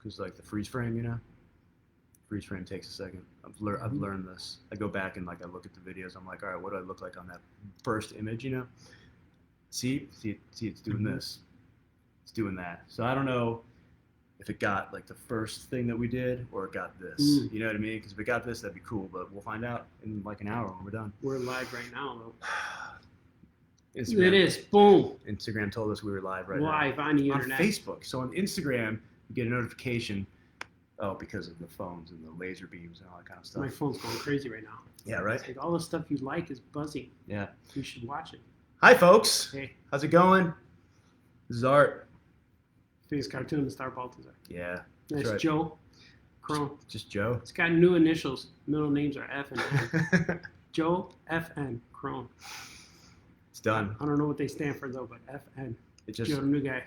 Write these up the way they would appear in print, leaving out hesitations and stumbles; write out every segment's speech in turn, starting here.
because like the freeze frame, freeze frame takes a second. I've learned this. I go back and like I look at the videos. I'm like, all right, what do I look like on that first image? See, it's doing this. It's doing that. So I don't know if it got like the first thing that we did or it got this. You know what I mean? Because if it got this, that'd be cool. But we'll find out in like an hour when we're done. We're live right now, though. Instagram, it is. Boom. Instagram told us we were live right live now. On the internet. On Facebook. So on Instagram, you get a notification. Oh, because of the phones and the laser beams and all that kind of stuff. My phone's going crazy right now. Yeah, right? It's like all the stuff you like is buzzing. Yeah. You should watch it. Hi, folks. Hey. How's it going? This is Art. Biggest cartoon, Star Balthazar. Yeah. That's right. Joe Crone. Just Joe? It's got new initials. Middle names are F and N. Joe F.N. Crone. It's done. I don't know what they stand for, though, but F.N. It just Joe, new guy.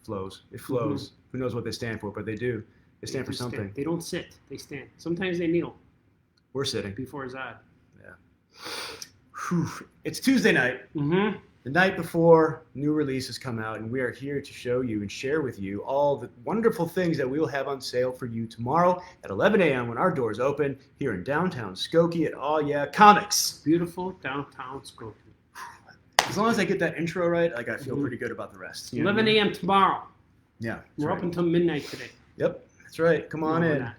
flows. It flows. Who knows what they stand for, but they do. They stand for something. Stand. They don't sit. They stand. Sometimes they kneel. We're sitting. Before Zod. Yeah. Whew. It's Tuesday night. Mm-hmm. The night before new releases come out, and we are here to show you and share with you all the wonderful things that we will have on sale for you tomorrow at 11 a.m. when our doors open here in downtown Skokie at Oh Yeah Comics. Beautiful downtown Skokie. As long as I get that intro right, like I feel pretty good about the rest. 11 a.m. tomorrow. Yeah. We're up until midnight today. Yep, that's right. Come on in.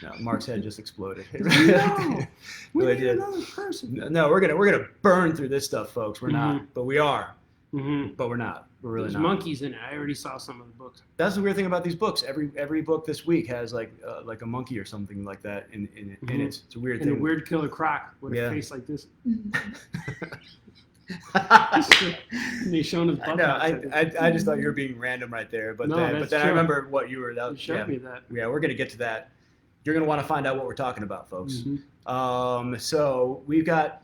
No, Mark's head just exploded. No, we need another person. No, we're gonna burn through this stuff, folks. We're not, but we are. But we're not. We're really There's not. monkeys in it. I already saw some of the books. That's the weird thing about these books. Every book this week has like a monkey or something like that in it. It's a weird thing. And a weird killer croc with a face like this. And they showing his butt. No, I just thought you were being random right there, but no, then I remember what you were. You showed me that. Yeah, we're gonna get to that. You're gonna want to find out what we're talking about, folks. So we've got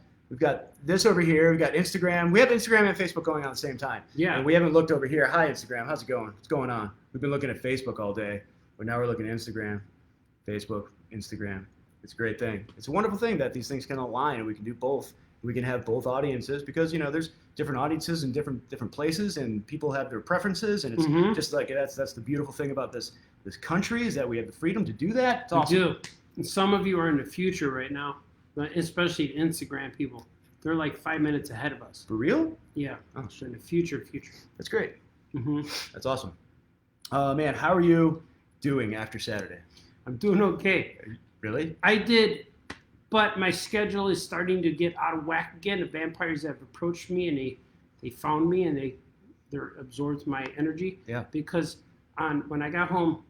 this over here. We've got Instagram. We have Instagram and Facebook going on at the same time. Yeah. And we haven't looked over here. Hi, Instagram. How's it going? What's going on? We've been looking at Facebook all day, but now we're looking at Instagram, Facebook, Instagram. It's a great thing. It's a wonderful thing that these things can align and we can do both. We can have both audiences because there's different audiences in different places and people have their preferences and it's just like that's the beautiful thing about this country is that we have the freedom to do that. It's awesome. We do. And some of you are in the future right now, especially Instagram people. They're like 5 minutes ahead of us. For real? Yeah. Oh, so in the future. That's great. That's awesome. Man, how are you doing after Saturday? I'm doing okay. Really? I did. But my schedule is starting to get out of whack again. The vampires have approached me and they found me and they're absorbed my energy. Yeah. Because when I got home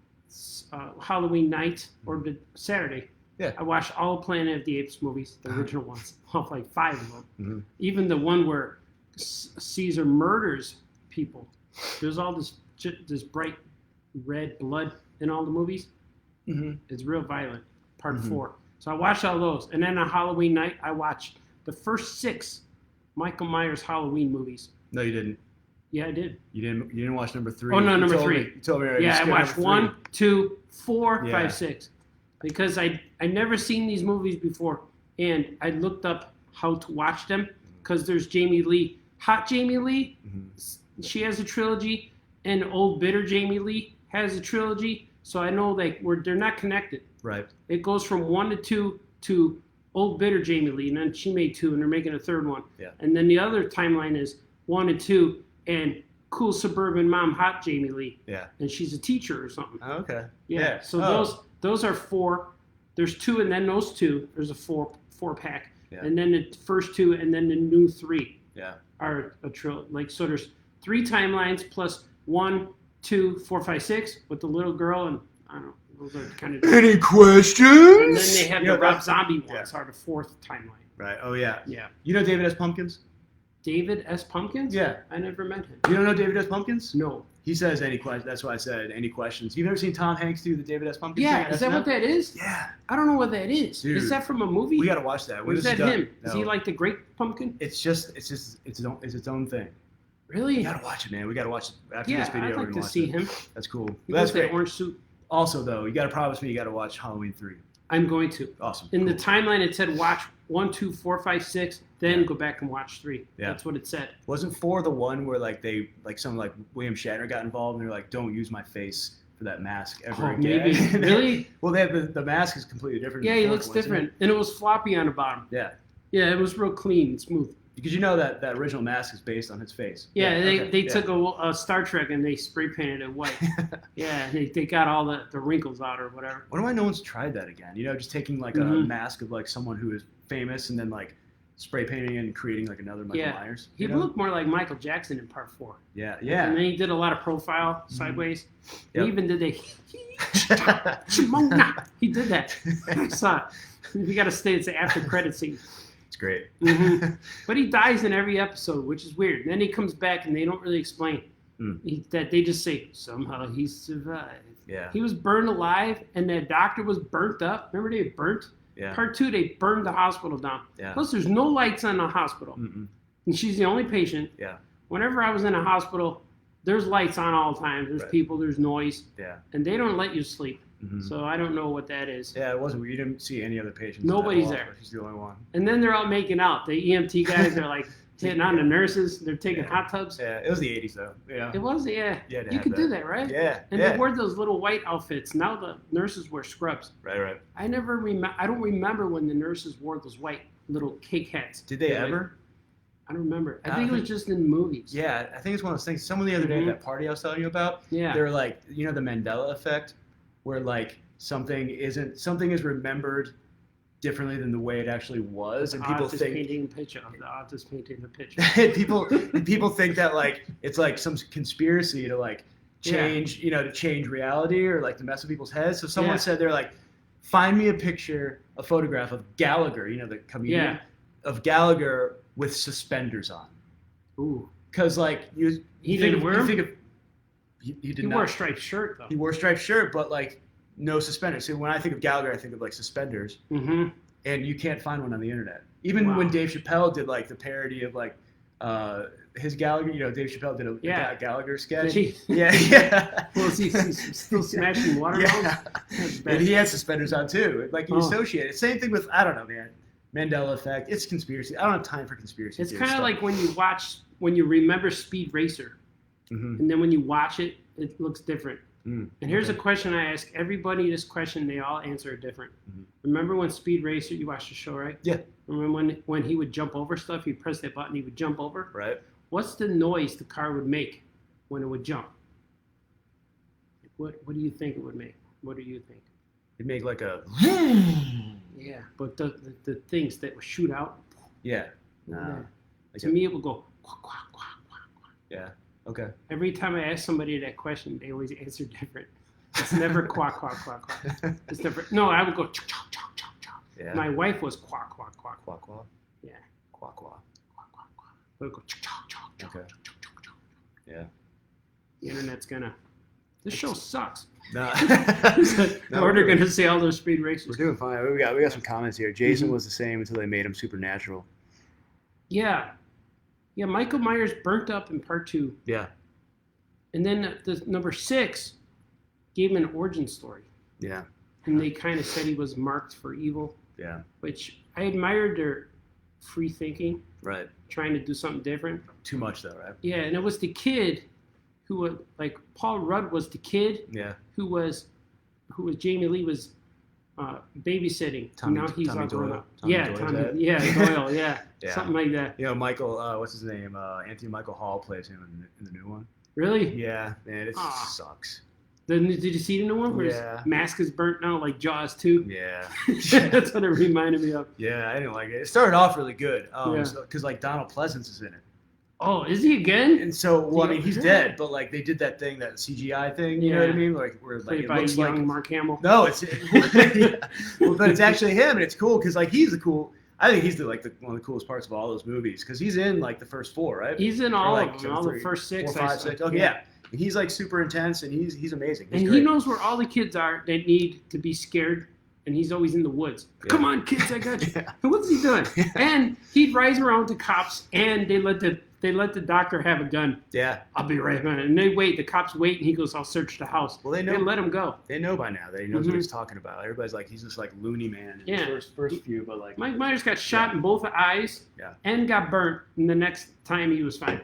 Halloween night or the Saturday, I watched all Planet of the Apes movies, the original ones, like 5 of them. Even the one where Caesar murders people. There's all this bright red blood in all the movies. It's real violent. Part 4. So I watched all those. And then on Halloween night, I watched the first 6 Michael Myers Halloween movies. No, you didn't. Yeah, I did. You didn't watch number 3. Oh, no, number 3. You told me already. Yeah, I watched 1, 2, 4, Yeah. 5, 6. Because I never seen these movies before. And I looked up how to watch them. Because there's Jamie Lee. Hot Jamie Lee, she has a trilogy. And Old Bitter Jamie Lee has a trilogy. So I know they're not connected. Right. It goes from 1 to 2 to Old Bitter Jamie Lee, and then she made 2, and they're making a 3rd one. Yeah. And then the other timeline is 1 and 2, and cool suburban mom, hot Jamie Lee. Yeah. And she's a teacher or something. Oh, okay. Yeah. So those are 4. There's 2, and then those 2. There's a 4-pack. Yeah. And then the first 2, and then the new 3. Yeah. Are a trilogy. So there's 3 timelines plus 1, 2, 4, 5, 6 with the little girl, and I don't know. Those are kind of any questions? And then they have the Rob Zombie ones, are the 4th timeline. Right. Oh yeah. Yeah. You know David S. Pumpkins? David S. Pumpkins? Yeah. I never met him. You don't know David S. Pumpkins? No. He says any questions. That's why I said any questions. You've never seen Tom Hanks do the David S. Pumpkins? Yeah. thing? Is that what that is? Yeah. I don't know what that is. Dude, is that from a movie? We got to watch that. Or is that him? No. Is he like the Great Pumpkin? It's its own thing. Really? We got to watch it, man. We got to watch it after this video. I'd like to see him. That's cool. That's great. Orange suit. Also, though, you got to promise me you got to watch Halloween 3. I'm going to. Awesome. In the timeline, it said watch 1, 2, 4, 5, 6, then go back and watch 3. Yeah. That's what it said. Wasn't 4 the one where William Shatner got involved and they're like, don't use my face for that mask ever Oh, again. maybe. Really? Well, they have the mask is completely different. Yeah, than he the looks fourth one, isn't different, and it was floppy on the bottom. it? Yeah, Yeah, it was real clean and smooth. because you know that original mask is based on his face. Yeah, okay, they took a Star Trek and they spray painted it white. Yeah, they got all the wrinkles out or whatever. Wonder why no one's tried that again. You know, just taking like a mask of like someone who is famous and then like spray painting and creating like another Michael Myers. He looked more like Michael Jackson in part 4. Yeah. And then he did a lot of profile sideways. Yep. He even did he did that. I saw it. You got to stay. It's the after credit scene. It's great. But he dies in every episode, which is weird. And then he comes back and they don't really explain that. They just say somehow he survived. Yeah. He was burned alive, and that doctor was burnt up. Remember they burnt? Yeah. Part 2, they burned the hospital down. Yeah. Plus, there's no lights in the hospital. Mm-mm. And she's the only patient. Yeah. Whenever I was in a hospital, there's lights on all the time. There's people, there's noise. Yeah. And they don't let you sleep. Mm-hmm. So I don't know what that is. Yeah, it wasn't. You didn't see any other patients. Nobody's there. She's the only one. And then they're all making out. The EMT guys are like hitting on the nurses. They're taking hot tubs. Yeah, it was the 80s though. Yeah. It was, yeah. Yeah, you could do that, right? Yeah. And they wore those little white outfits. Now the nurses wear scrubs. Right. I don't remember when the nurses wore those white little cake hats. Did they ever? I don't remember. I think it was just in movies. Yeah, I think it's one of those things. Someone the other day at that party I was telling you about, they were like, you know, the Mandela effect, where like something is remembered differently than the way it actually was, and people think painting a picture of the artist painting the picture. people think that like it's like some conspiracy to like change, you know, to change reality or like to mess with people's heads. So someone said they're like, find me a photograph of Gallagher, you know, the comedian, of Gallagher with suspenders on. Ooh. Because like he didn't wear them? He did not. He wore a striped shirt though. He wore a striped shirt, but like no suspenders. So when I think of Gallagher, I think of like suspenders. Mm-hmm. And you can't find one on the internet. Even when Dave Chappelle did like the parody of like his Gallagher, you know, Dave Chappelle did a Gallagher sketch. Yeah. Well, is he still smashing watermelons? Yeah. And he had suspenders on too. Like you associate it. Same thing with, I don't know, man. Mandela effect. It's conspiracy. I don't have time for conspiracy. It's kind of like when you remember Speed Racer, and then when you watch it, it looks different. And here's a question I ask everybody. This question, they all answer it different. Remember when Speed Racer? You watched the show, right? Yeah. Remember when he would jump over stuff? He'd press that button, he would jump over. Right. What's the noise the car would make when it would jump? What do you think it would make? What do you think? It'd make like a. Yeah, but the things that would shoot out. Yeah. To me, it would go quack, quack, quack, quack, quack. Yeah. Okay. Every time I ask somebody that question, they always answer different. It's never quack, quack, quack, quack. It's different. No, I would go chok, chok, chok, chok, chok. Yeah. My wife was quack, quack, quack. Quack, quack? Yeah. Quack, quack. Quack, quack, quack. But it would go chok, chok, chok, chok, Okay. chok, chok, chok, chok. Yeah. The internet's gonna. This show sucks. No. We're gonna say all those Speed Racers. We're doing fine. We got some comments here. Jason was the same until they made him supernatural. Yeah. Yeah, Michael Myers burnt up in part 2. Yeah. And then the number 6 gave him an origin story. Yeah. And they kind of said he was marked for evil. Yeah. Which I admired their free thinking. Right. Trying to do something different. Too much though, right? Yeah, and it was the kid who was like Paul Rudd was the kid. Yeah. Who was Jamie Lee was babysitting. Tommy He's all grown Doyle. up. Doyle. Yeah. Something like that. You know, Michael, what's his name? Anthony Michael Hall plays him in the new one. Really? Yeah, man, it sucks. Did you see the new one where his mask is burnt now, like Jaws 2? Yeah. That's what it reminded me of. Yeah, I didn't like it. It started off really good because like Donald Pleasance is in it. Oh, is he again? And so, well, I mean, he's dead, but like they did that thing, that CGI thing. You know what I mean? Like where like played it by looks young like Mark Hamill. No, well, but it's actually him, and it's cool because like he's the cool. I think he's one of the coolest parts of all those movies because he's in like the first 4, right? He's in all like, of them, all the first 6. 4, 5, 6. Okay, yeah. And he's like super intense, and he's amazing. He's and great. he knows where all the kids are that need to be scared, and he's always in the woods. Yeah. Come on, kids, I got you. What's he doing? And he'd rise around to cops, and they let the doctor have a gun. Yeah. I'll be right back. And they wait. The cops wait, and he goes, I'll search the house. Well, they know. They let him go. They know by now. They knows what he's talking about. Everybody's like, he's just like loony man in the first few, but like. Mike Myers got shot in both the eyes and got burnt, and the next time he was fine.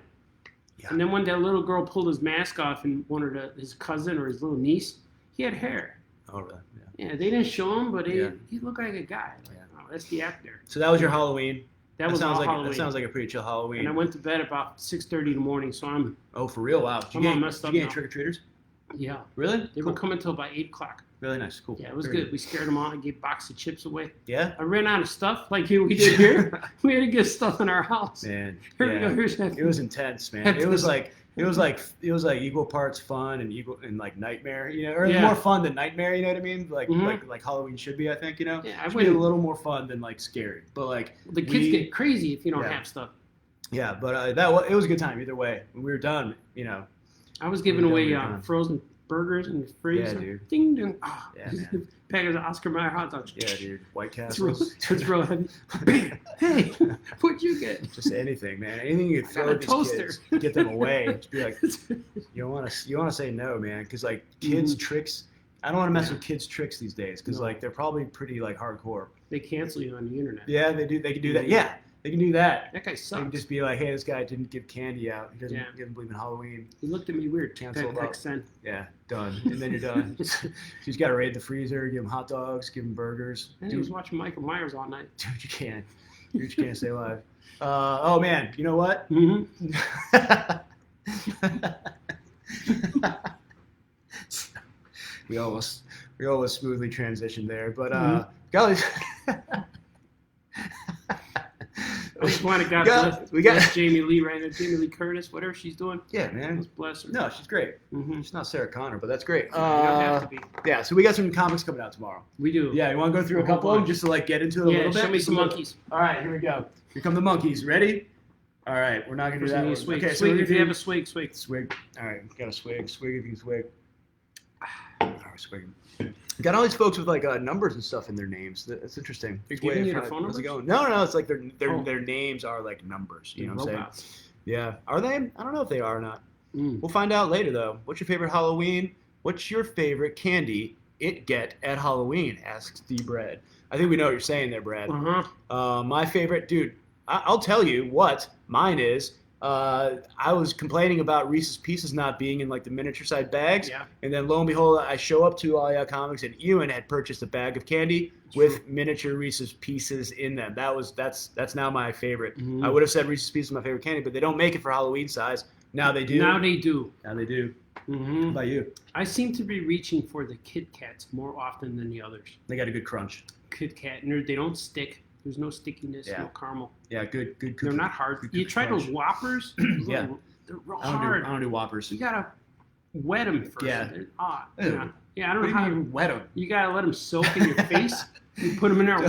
Yeah. And then when that little girl pulled his mask off and wanted his cousin or his little niece He had hair. Oh, really? Yeah, they didn't show him, but Yeah. he looked like a guy. Like, oh, that's the actor. So that was your Halloween. That was sounds all like Halloween. that sounds like a pretty chill Halloween. And I went to bed about 6:30 in the morning, so I'm. Oh, for real? Wow. I'm all messed up Did you now. get trick or treaters? Yeah. Really? They were coming until about 8 o'clock. Really nice. Cool. Yeah, it was Very good. We scared them all. I gave a box of chips away. Yeah. I ran out of stuff like we did here. We had to get stuff in our house. Man. Here we go. Here's that. It was intense, man. It was like equal parts fun and like nightmare, or more fun than nightmare, you know what I mean? Like Halloween should be, I think, Yeah, it should be a little more fun than like scary. But like the kids get crazy if you don't have stuff. Yeah, but it was a good time either way. When we were done, I was giving away frozen burgers in the freezer. Yeah, dude. Ding ding. Oh, yeah, man. Package of Oscar Mayer hot dogs. Yeah, dude. White Castles. It's real heavy. Hey, what'd you get? Just anything, man. Anything you could throw at these kids, get them away. Just be like, you want to say no, man, because like kids tricks. I don't want to mess with kids tricks these days because like they're probably pretty like hardcore. They cancel you on the internet. Yeah, they do. They can do that. Yeah. They can do that. That guy sucks. They can just be like, hey, this guy didn't give candy out. He doesn't believe in Halloween. He looked at me weird. Cancel Text send. Yeah, done. And then you're done. She's got to raid the freezer, give him hot dogs, give him burgers. And he was watching Michael Myers all night. Dude, you can't. You just can't stay alive. Oh, man. You know what? Mm-hmm. we almost smoothly transitioned there. But, golly. I just want to bless Jamie Lee right now. Jamie Lee Curtis, whatever she's doing. Yeah, man. Bless her. No, she's great. Mm-hmm. She's not Sarah Connor, but that's great. You don't have to be. Yeah, so we got some comics coming out tomorrow. We do. Yeah, you want to go through a couple of them just to like get into it a little bit? Show me some monkeys. All right, here we go. Here come the monkeys. Ready? All right, we're not gonna do that one. Swig. Okay, swig if you have a swig. Swig. All right, got a swig. Swig if you can swig. All right, swig. Got all these folks with like numbers and stuff in their names. That's interesting. They're giving you their phone numbers? No, it's like their names are like numbers. You know what I'm saying? Yeah. Are they? I don't know if they are or not. We'll find out later though. What's your favorite Halloween? What's your favorite candy it get at Halloween? Asks D Bread. I think we know what you're saying there, Brad. My favorite, dude. I'll tell you what mine is. I was complaining about Reese's Pieces not being in like the miniature side bags, and then lo and behold, I show up to All Out Comics and Ewan had purchased a bag of candy with miniature Reese's Pieces in them. That's now my favorite. I would have said Reese's Pieces is my favorite candy, but they don't make it for Halloween size. Now they do. Now they do. How about you? I seem to be reaching for the Kit Kats more often than the others. They got a good crunch. Kit Kat, and they don't stick. There's no stickiness, no caramel. Yeah, good. They're not hard. You try those Whoppers? Yeah. They're real hard. I don't do Whoppers. You gotta wet them first. Yeah. They're odd. Ew. Yeah, I don't know how you wet them. You gotta let them soak in your face. You put them in there.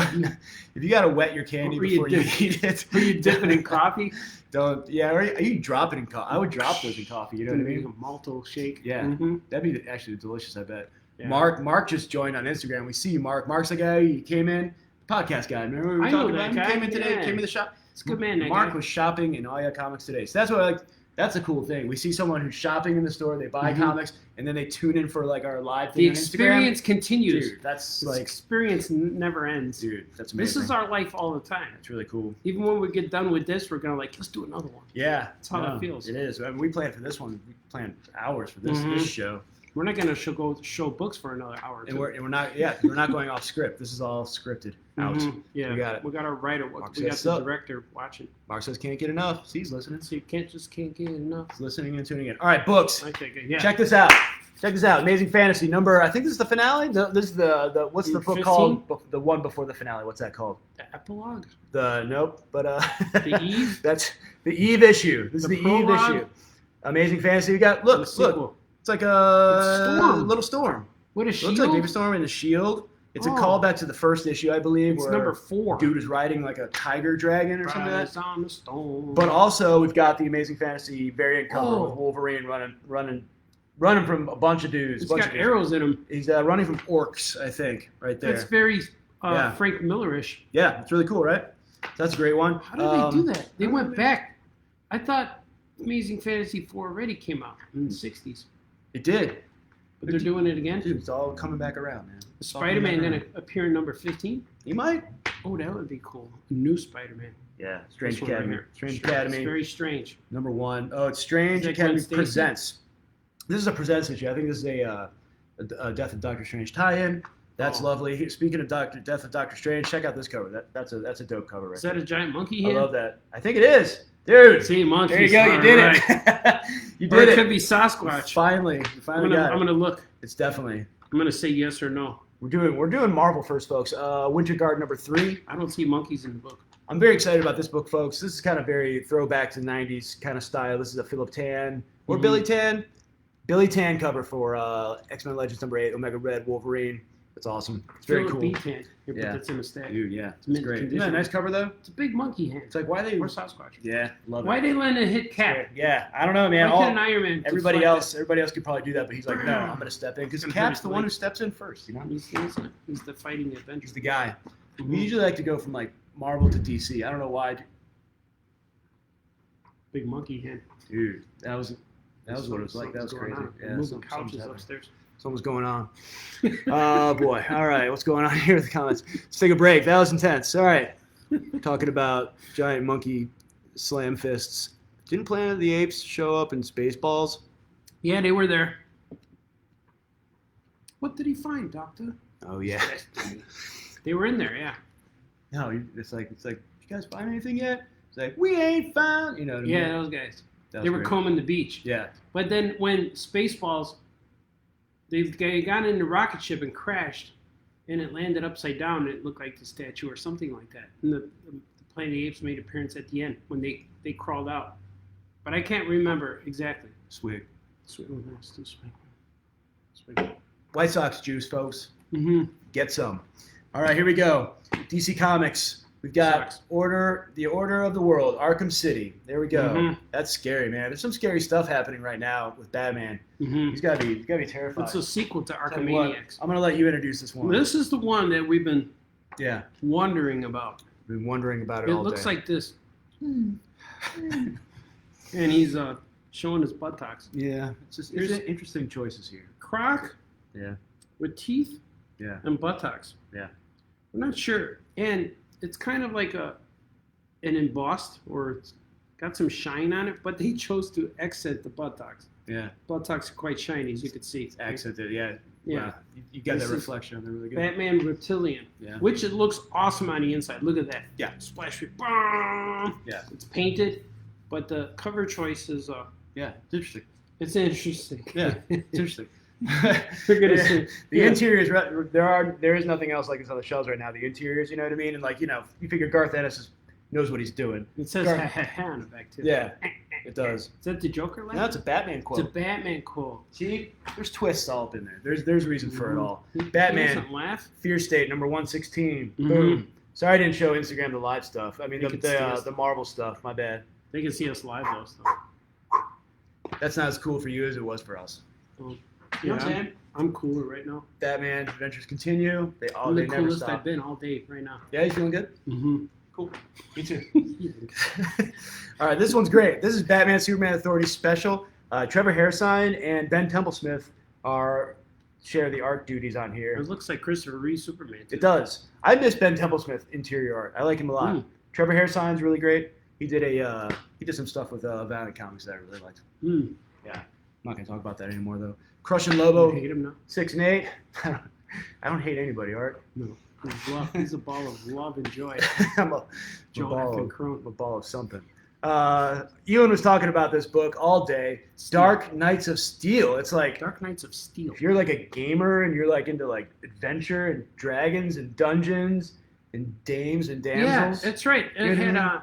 If you gotta wet your candy before you eat it, or you dip it in coffee. Don't. Yeah, or you drop it in coffee. I would drop those in coffee. You know what I mean? A malto shake. Yeah, that'd be actually delicious. I bet. Yeah. Mark just joined on Instagram. We see you, Mark. Mark's the guy. He came in. Podcast guy. Remember we were talking about him? Came in today. Came in the shop. It's a good man. Mark was shopping in All Out Comics today. So that's what I like. That's a cool thing. We see someone who's shopping in the store. They buy comics and then they tune in for like our live thing the on Instagram. Experience continues. Dude, that's like experience never ends. Dude, that's amazing. This is our life all the time. It's really cool. Even when we get done with this, we're gonna let's do another one. Yeah, that's how it feels. It is. I mean, we planned for this one. We planned hours for this show. We're not gonna show books for another hour. And we're not. Yeah, we're not going off script. This is all scripted out. Yeah, we got our writer. We got the director watching. Mark says can't get enough. So he's listening. So you can't get enough. He's listening and tuning in. All right, books. Okay, good. Yeah. Check this out. Amazing Fantasy number. I think this is the finale. This is the what's the book 15? called? The one before the finale. What's that called? The epilogue. The Eve. That's the Eve issue. This is the Eve issue. Amazing Fantasy. We got look. It's like a little storm. What a shield. Looks like Baby Storm and the shield. It's a callback to the first issue, I believe. It's where number 4. Dude is riding like a tiger dragon or something like that. On the storm. But also, we've got the Amazing Fantasy variant cover with Wolverine running from a bunch of dudes. He's got arrows in him. He's running from orcs, I think, right there. That's very Frank Miller-ish. Yeah, it's really cool, right? That's a great one. How did they do that? They went back. I thought Amazing Fantasy 4 already came out in the 60s. It did. But they're doing it again? Dude, it's all coming back around, man. Is Spider-Man going to appear in number 15? He might. Oh, that would be cool. A new Spider-Man. Yeah, Strange Academy. Right Strange Academy. It's very strange. Number 1. Oh, it's Strange Academy Presents. This is a Presents issue. I think this is a Death of Doctor Strange tie-in. That's Oh. lovely. Speaking of Death of Doctor Strange, check out this cover. That's a dope cover right Is that there. a giant monkey I hand? love that. I think it is. Dude. See, monkeys. There you go. You did it. You Or did it it. could be Sasquatch. Finally. You finally got it. I'm gonna look. It's definitely. I'm gonna say yes or no. We're doing Marvel first, folks. Winter Guard number 3. I don't see monkeys in the book. I'm very excited about this book, folks. This is kind of very throwback to 90s kind of style. This is a Philip Tan or Mhm. Billy Tan. Billy Tan cover for X-Men Legends number 8, Omega Red Wolverine. That's awesome. It's very Philip cool. B. Tan. Here, Yeah. put that's in a stack. Dude, yeah. mint It's great. condition. Isn't that a nice cover, though? It's a big monkey hand. It's like, why they... Or Sasquatch. Yeah, love it. Why they letting it hit Cap? Yeah, I don't know, man. Why couldn't Iron Man Everybody deflect else could probably do that, but he's like, no, I'm going to step in. Because Gonna Cap's hurt the his one who leg. steps in first, you know? it? He's the fighting Avenger. He's the guy. Mhm. We usually like to go from, like, Marvel to DC. I don't know why. Big monkey hand. Dude, that was what it was like. That was Something's crazy. going on. Yeah, Moving something's couches happening. upstairs. Something's going on. Oh, boy. All right. What's going on here with the comments? Let's take a break. That was intense. All right. Talking about giant monkey slam fists. Didn't Planet of the Apes show up in Spaceballs? Yeah, they were there. What did he find, Doctor? Oh, yeah. They were in there, yeah. No, it's like, you guys find anything yet? It's like, we ain't found. You know what I mean? Yeah, those guys. That was They were great. combing the beach. Yeah. But then when Spaceballs, they got in the rocket ship and crashed, and it landed upside down, and it looked like the statue or something like that. And the Planet of the Apes made an appearance at the end when they crawled out. But I can't remember exactly. Sweet. Sweet. Oh, no, it's still sweet. White Sox juice, folks. Mm-hmm. Get some. All right, here we go. DC Comics. We've got Sox. the Order of the World, Arkham City. There we go. Mhm. That's scary, man. There's some scary stuff happening right now with Batman. Mm-hmm. He's gotta be terrified. It's a sequel to Tell you what, Archimaniacs. I'm gonna let you introduce this one. This is the one that we've been Yeah, wondering about. been wondering about it It all looks day. like this. And he's showing his buttocks. Yeah, it's just Here's- interesting choices here. Croc Yeah, with teeth yeah, and buttocks. yeah. I'm not sure. And it's kind of like an embossed, or it's got some shine on it, but they chose to accent the buttocks. Yeah, Buttocks are quite shiny, as you can see. accented. Yeah, Yeah. Wow. You got This that is reflection on there really good. Batman Reptilian, Yeah, which it looks awesome on the inside. Look at that. Yeah. Splash. Yeah. It's painted, but the cover choice is yeah. It's interesting. it's interesting. Yeah, it's interesting. Look at Yeah. it. The interiors, there is nothing else like this on the shelves right now. The interiors, you know what I mean, and like you figure Garth Ennis knows what he's doing. It says Gar- ha ha ha on the back too. Yeah, it does. Is that the Joker laugh? Now it's a Batman It's quote. a Batman quote. See, there's twists all up in there. There's reason for it all. He Batman. doesn't laugh. Fear State number 116. Mhm. Boom. Sorry I didn't show Instagram the live stuff. I mean They could see us. the Marvel stuff. My bad. They can see us live though. So. That's not as cool for you as it was for us. Oh, You know what I'm I'm- saying? I'm cooler right now. Batman adventures continue. They I'm the never coolest stop. I've been all day right now. Yeah, you feeling good? Mm-hmm. Cool. Me too. All right, this one's great. This is Batman Superman Authority special. Trevor Hairsine and Ben Templesmith share the art duties on here. It looks like Christopher Reeve Superman. Too. It does. I miss Ben Templesmith interior art. I like him a lot. Mm. Trevor Hairsine's really great. He did some stuff with Valiant Comics that I really liked. Mm. Yeah, I'm not gonna talk about that anymore though. Crushing Lobo, You hate him now? 6 and 8. I don't hate anybody, Art. No. He's a ball of love and joy. I'm a Joe ball F. of, Crone. a ball of something. Ewan was talking about this book all day. Dark Knights of Steel. It's like Dark Knights of Steel. if you're like a gamer and you're like into like adventure and dragons and dungeons and dames and Yeah, damsels. that's right. It You know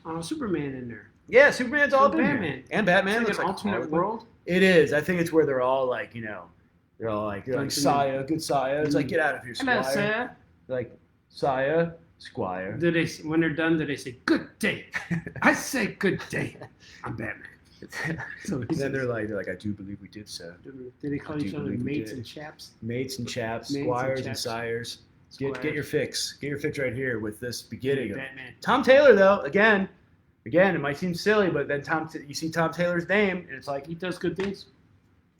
what had Superman in there. Yeah, Superman's all been Batman. here. And Batman. It's looks like an like alternate Harley. world. It is. I think it's where they're all like, they're like Dungeon. Saya, good Saya. It's like, get out of here, Hello, Squire. sir. Like, Saya, Squire. Do they, when they're done, do they say, good day? I say good day. I'm Batman. So And then they're like, I do believe we did so. do they call I do each other believe we mates did. and chaps? Mates and chaps, Mates and squires and chaps. sires. Squires. Get your fix. Get your fix right here with this beginning of Batman. Tom Taylor, though. Again, it might seem silly, but then you see Tom Taylor's name, and it's like, He does good things.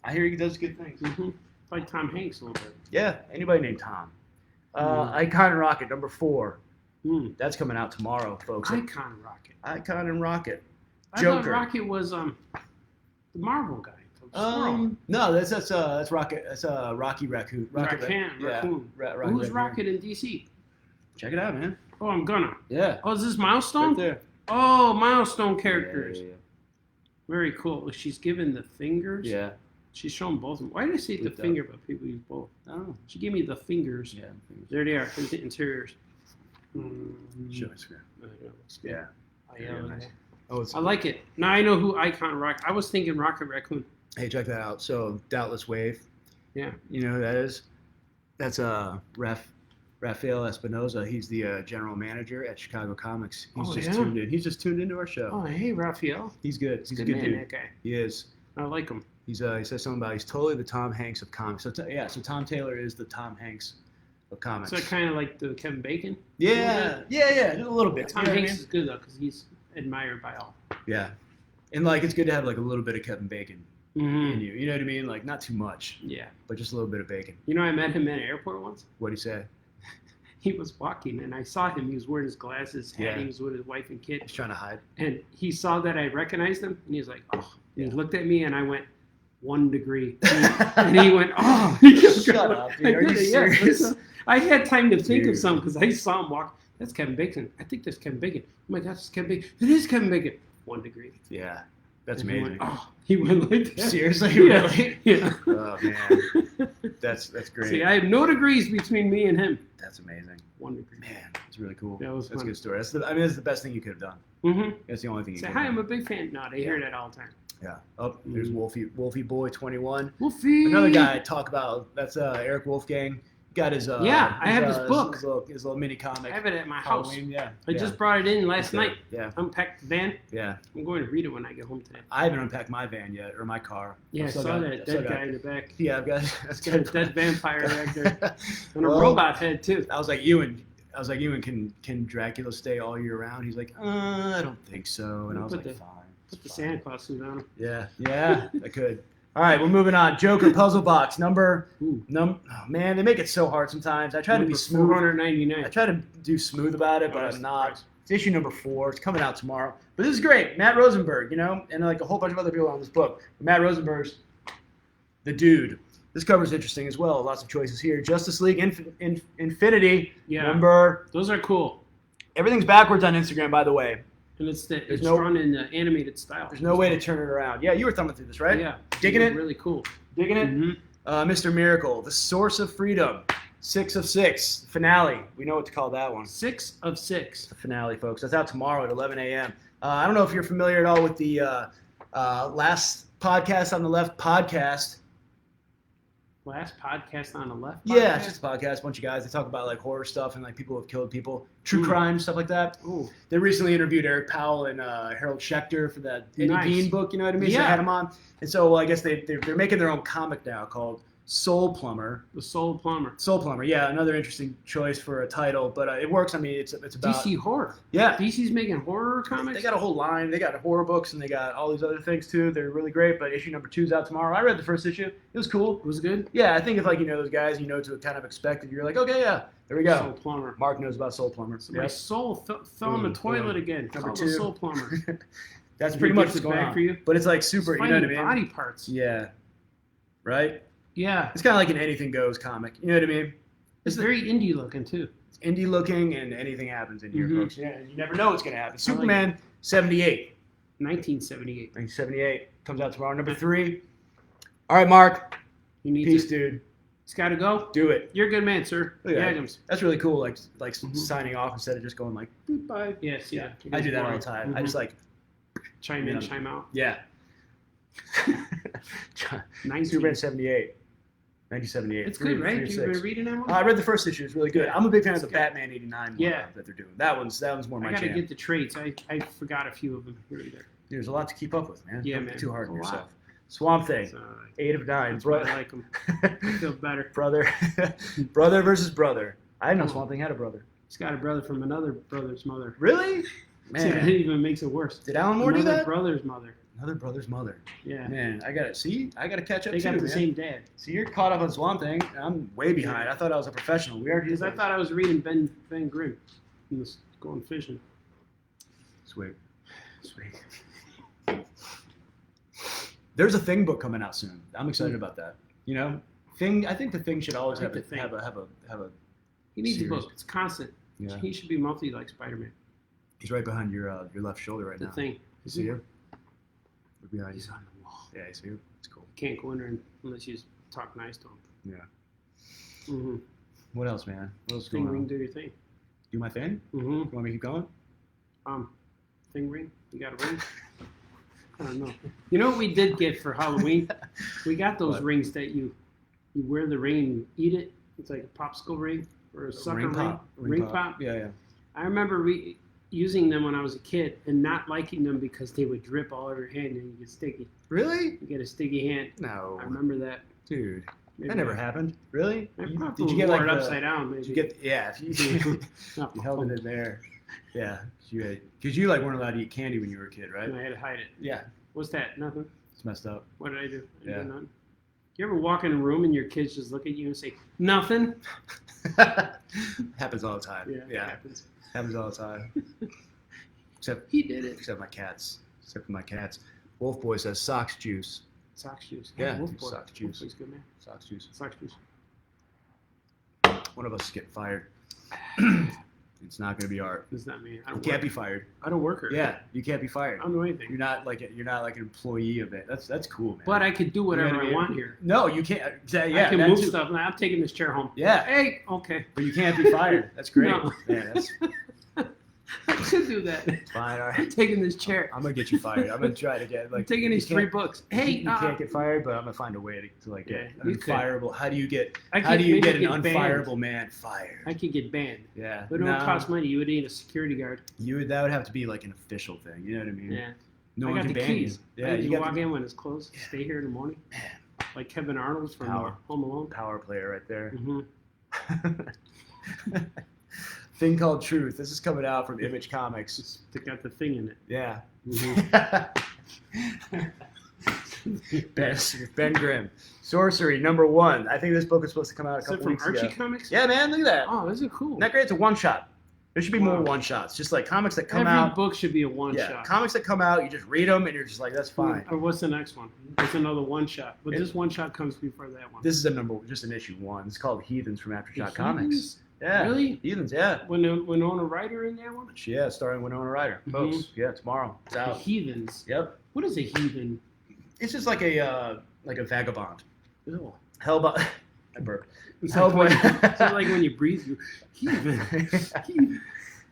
I hear he does good things. Mm-hmm. Like Tom Hanks a little bit. Yeah, anybody named Tom. Mhm. Icon and Rocket, number 4. Mm. That's coming out tomorrow, folks. Icon Rocket. Icon and Rocket. I Joker. thought Rocket was the Marvel guy. No, that's Rocket. That's Rocky Raccoon. Raccoon. Rocky Who's Raccoon. Rocket in DC? Check it out, man. Oh, I'm gonna. Yeah. Oh, is this Milestone? Right there. Oh, Milestone characters. Yeah. Very cool. She's giving the fingers. Yeah. She's showing both of them. Why did I say the finger, but people use both? I don't know. She gave me the fingers. Yeah. There they are. Here's the interiors. Show Instagram. Yeah. Nice. Oh, it's I like it. Now I know who Icon Rock. I was thinking Rocket Raccoon. Hey, check that out. So, Doubtless Wave. Yeah. You know who that is? That's Rafael Espinoza. He's the general manager at Chicago Comics. He's tuned in. He's just tuned into our show. Oh, hey, Raphael. He's good. He's a good man, dude. That guy. He is. I like him. He says something about he's totally the Tom Hanks of comics. So so Tom Taylor is the Tom Hanks of comics. So kind of like the Kevin Bacon. Yeah, a little bit. Tom Hanks is good though because he's admired by all. Yeah, and like it's good to have like a little bit of Kevin Bacon Mm-hmm. in you. You know what I mean? Like not too much. Yeah. But just a little bit of bacon. You know, I met him at an airport once. What'd he say? He was walking and I saw him. He was wearing his glasses. Yeah. He was with his wife and kid. He's trying to hide. And he saw that I recognized him and he was like, oh. Yeah. He looked at me and I went 1 degree. And he went, oh. He kept Shut going. up, dude. Are you serious? I had time to think of Dude. some because I saw him walk. That's Kevin Bacon. I think that's Kevin Bacon. Oh my gosh, it's Kevin Bacon. It is Kevin Bacon. 1 degree. Yeah, that's And he amazing. went, oh. He went like that. Seriously, Yeah. really? Yeah. Oh man, that's great. See, I have no degrees between me and him. That's amazing. 1 degree. Man, it's really cool. That was That's a fun. good story. That's the best thing you could have done. Mm-hmm. That's the only thing you Say could hi, have I'm done. a big fan. No, they hear that all the time. Yeah. Oh, there's Wolfie Boy 21. Wolfie. Another guy I talk about. That's Eric Wolfgang. Got his Yeah, I have his book. His little mini comic. I have it at my house. Halloween. Yeah. I just brought it in last night. Yeah. Unpacked the van. Yeah. I'm going to read it when I get home today. I haven't unpacked my van yet or my car. Yeah, I I've still saw got- that I've still dead got- guy in the back. Yeah, I've got. It's got a dead vampire back there. And a Well, robot head, too. I was like, Ewan, can Dracula stay all year round? He's like, I don't think so. And I was Put like, the- fine. Put the Santa Claus suit on him. Yeah, I could. All right, we're moving on. Joker puzzle box number. Ooh. Oh man, they make it so hard sometimes. I try to be Number smooth. I 499. try to do smooth about it, but that's I'm the not. price. It's issue number 4. It's coming out tomorrow. But this is great. Matt Rosenberg, and like a whole bunch of other people on this book. Matt Rosenberg's the dude. This cover's interesting as well. Lots of choices here. Justice League Infinity. Yeah. Number. Those are cool. Everything's backwards on Instagram, by the way. And it's There's no- drawn in the animated style. There's no way to turn it around. Yeah, you were thumbing through this, right? Yeah. Digging it? Really cool. Digging it? Mm-hmm. Mr. Miracle, The Source of Freedom, 6 of 6, finale. We know what to call that one. 6 of 6. The finale, folks. That's out tomorrow at 11 a.m. I don't know if you're familiar at all with the last podcast on the left podcast. Last podcast on the left. Yeah, podcast? it's just a podcast. A bunch of guys. They talk about like horror stuff and like people who have killed people, true crime, stuff like that. Ooh. They recently interviewed Eric Powell and Harold Schechter for that Eddie Nice. Bean book. You know what I mean? So Yeah. they had him on. And so I guess they're making their own comic now called Soul Plumber. The Soul Plumber. Soul Plumber, yeah, another interesting choice for a title, but it works. I mean, it's about DC horror. yeah. DC's making horror comics. They got a whole line. They got horror books and they got all these other things too. They're really great. But issue number 2's out tomorrow. I read the first issue. It was cool. It was good. Yeah, I think if like those guys, to kind of expect it. You're like, okay, yeah, there we go. Soul Plumber. Mark knows about Soul Plumber. So my Yep. soul fell in the toilet again. Number Called 2. the Soul Plumber. That's He pretty much gets what's it going back on. for you. But it's like super. It's You know what I finding mean? body parts. Yeah. Right. Yeah. It's kind of like an anything goes comic. You know what I mean? It's very indie looking too. It's indie looking and anything happens in here, Mhm. folks. Yeah, and you never know what's going to happen. Superman 78. 1978. 1978 comes out tomorrow. Number 3. All right, Mark. You need Peace, to. dude. It's got to go. Do it. You're a good man, sir. Look at that. Yagams. That's really cool. Like Mhm. signing off instead of just going like boop, bye. Yes, yeah. I do that all the time. I Mhm. just like Chime in, chime out. yeah. 19. Superman 78. 1978. It's good, right? You've 3 been reading that one? I read the first issue. It's really good. I'm a big fan of the It's good. Batman 89 one Yeah. that they're doing. That one's more my I gotta jam. get the traits. I forgot a few of them here either. There's a lot to keep up with, man. Yeah, Don't man. get too hard on A lot. yourself. Swamp Thing. So, 8 of 9. that's why I like them. I feel better. brother. Brother versus brother. I didn't know Oh. Swamp Thing had a brother. He's got a brother from another brother's mother. Really? See, that Man. even makes it worse. Did Alan Moore do Another that? brother's mother. Another brother's mother. Yeah. Man, I got to catch up They too, got the man. same dad. See, you're caught up on Swamp Thing. I'm way behind. I thought I was a professional. We already Because I thought I was reading Ben Grimm. He was going fishing. Sweet. Sweet. There's a Thing book coming out soon. I'm excited about that. You know, Thing. I think the Thing should always have a. He needs series. a book. It's constant. Yeah. He should be monthly like Spider-Man. He's right behind your left shoulder right now. The Thing. You see him? Right behind He's you. on the wall. Yeah, you see him? It's cool. Can't go in there unless you talk nice to him. Yeah. Mm-hmm. What else, man? What else is Thing going ring, on? do your thing. Do my thing? Mm-hmm. You want me to keep going? Thing ring. You got a ring? I don't know. You know what we did get for Halloween? We got those What? rings that you wear the ring and you eat it. It's like a popsicle ring or a sucker ring. Ring pop. Yeah, yeah. I remember using them when I was a kid and not liking them because they would drip all over your hand and you get sticky. Really? You get a sticky hand. No. I remember that. Dude, Maybe that never happened. Really? I Did probably you get wore like it the, upside down? Maybe. Did you get? Yeah. You held it in there. Yeah. Because you like weren't allowed to eat candy when you were a kid, right? I had to hide it. Yeah. What's that? Nothing. It's messed up. What did I do? I Yeah. did nothing. You ever walk in a room and your kids just look at you and say nothing? Happens all the time. Yeah, it happens. Happens all the time. Except He did it. except my cats. Except for my cats. Wolf Boy says socks juice. Sox juice. Yeah, Wolf dude, boy. Sox juice. Wolf boy's good man. Socks juice. Sox juice. One of us is getting fired. It's not going to be Art. It's not me. I You don't can't work. be fired. I don't work here. Yeah, you can't be fired. I don't do anything. You're not like an employee of it. That's cool, man. But I could do whatever You know what I I mean? want here. No, you can't. Yeah, I can that move too. stuff. Now I'm taking this chair home. Yeah, Hey, okay. but you can't be fired. That's great. No. Yeah, that's I could do that. fine. All I'm right. taking this chair. I'm gonna get you fired. I'm gonna try to get I'm like. taking you these can't- 3 books. Hey, you can't get fired, but I'm gonna find a way to like get Yeah, you could. unfireable. How do you get? I How could do you maybe get an banned. unfireable man fired? I could get banned. Yeah, But it would cost money. You would need a security guard. That would have to be like an official thing. You know what I mean? Yeah. No I one got can the ban keys. you. Yeah, you got walk the in when it's closed. Yeah. Stay here in the morning. Man. Like Kevin Arnold from Power. Home Alone. Power player right there. Mm-hmm. Thing called Truth. This is coming out from Image Comics. They got the thing in it. Yeah. Mm-hmm. Ben Grimm. Sorcery #1. I think this book is supposed to come out a Is it couple from weeks Archie ago. Comics? Yeah, man, look at that. Oh, those are cool. Isn't that great? It's a one-shot. There should be more Wow. one-shots. Just like comics that come Every out. book should be a one Yeah, shot. comics that come out, you just read them and you're just like, that's fine. Or what's the next one? It's another one shot. But It- this one shot comes before that one. This is just an issue 1. It's called Heathens from Aftershock Comics. Heathens? Yeah. Really? Heathens, yeah. Winona Ryder in that one? Yeah, starring Winona Ryder. Folks, yeah, tomorrow. It's The out. Heathens. Yep. What is a heathen? It's just like a vagabond. Ew. Hellboy. I burped. It's like, Hellboy. it's like when you breathe, you heathen. Heathen.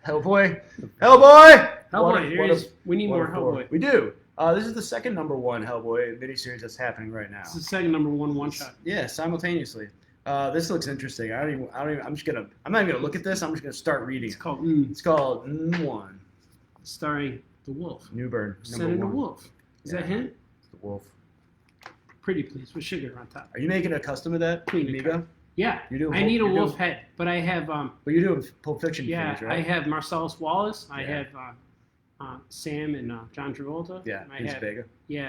Hellboy. Hellboy. Hellboy, there is. We need more Hellboy. We do. This is the second #1 Hellboy miniseries that's happening right now. It's the second #1 one shot. Yeah, simultaneously. This looks interesting. I'm not even gonna look at this. I'm just gonna start reading It's it. called It's called One. starring the Wolf. Newburn. Set in the #1. Wolf. Is that Yeah. him? The Wolf. Pretty please with sugar on top. Are you making a custom of that, Clean it Amigo? Yeah. You're doing. I need a you're wolf doing- head, but I have Well, you're doing Pulp Fiction. yeah, figures, right? I have Marcellus Wallace. I Yeah. have Sam and John Travolta. Yeah, I Vince have Vega.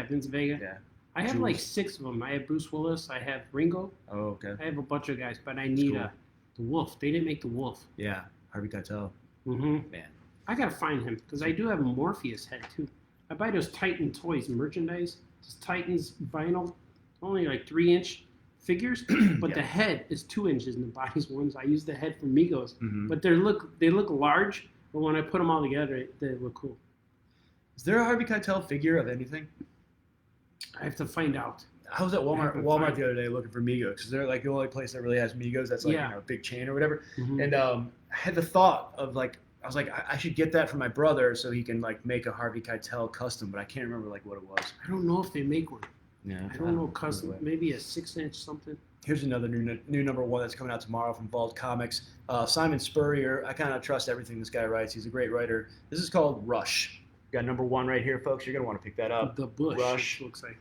Vince Vega. Yeah. I have Jules. like 6 of them. I have Bruce Willis. I have Ringo. Oh, okay. I have a bunch of guys, but I need cool. the wolf. They didn't make the wolf. Yeah, Harvey Keitel. Mm-hmm. Man. I gotta find him because I do have a Morpheus head too. I buy those Titan Toys merchandise. Just Titans vinyl, only like 3-inch figures, but Yeah. the head is 2 inches and the body's 1. So I use the head for Migos, Mhm. but they look large. But when I put them all together, they look cool. Is there a Harvey Keitel figure of anything? I have to find out. I was at I Walmart haven't Walmart found the other day looking for Migos because they're like the only place that really has Migos that's like Yeah. a big chain or whatever. Mhm. And I had the thought of like I was like I should get that for my brother so he can like make a Harvey Keitel custom, but I can't remember like what it was. I don't know if they make one. Yeah, I don't know custom. Maybe a 6-inch something. Here's another new #1 that's coming out tomorrow from Vault Comics. Simon Spurrier. I kind of trust everything this guy writes. He's a great writer. This is called Rush. We got #1 right here, folks. You're gonna want to pick that up. The bush. Rush. It looks like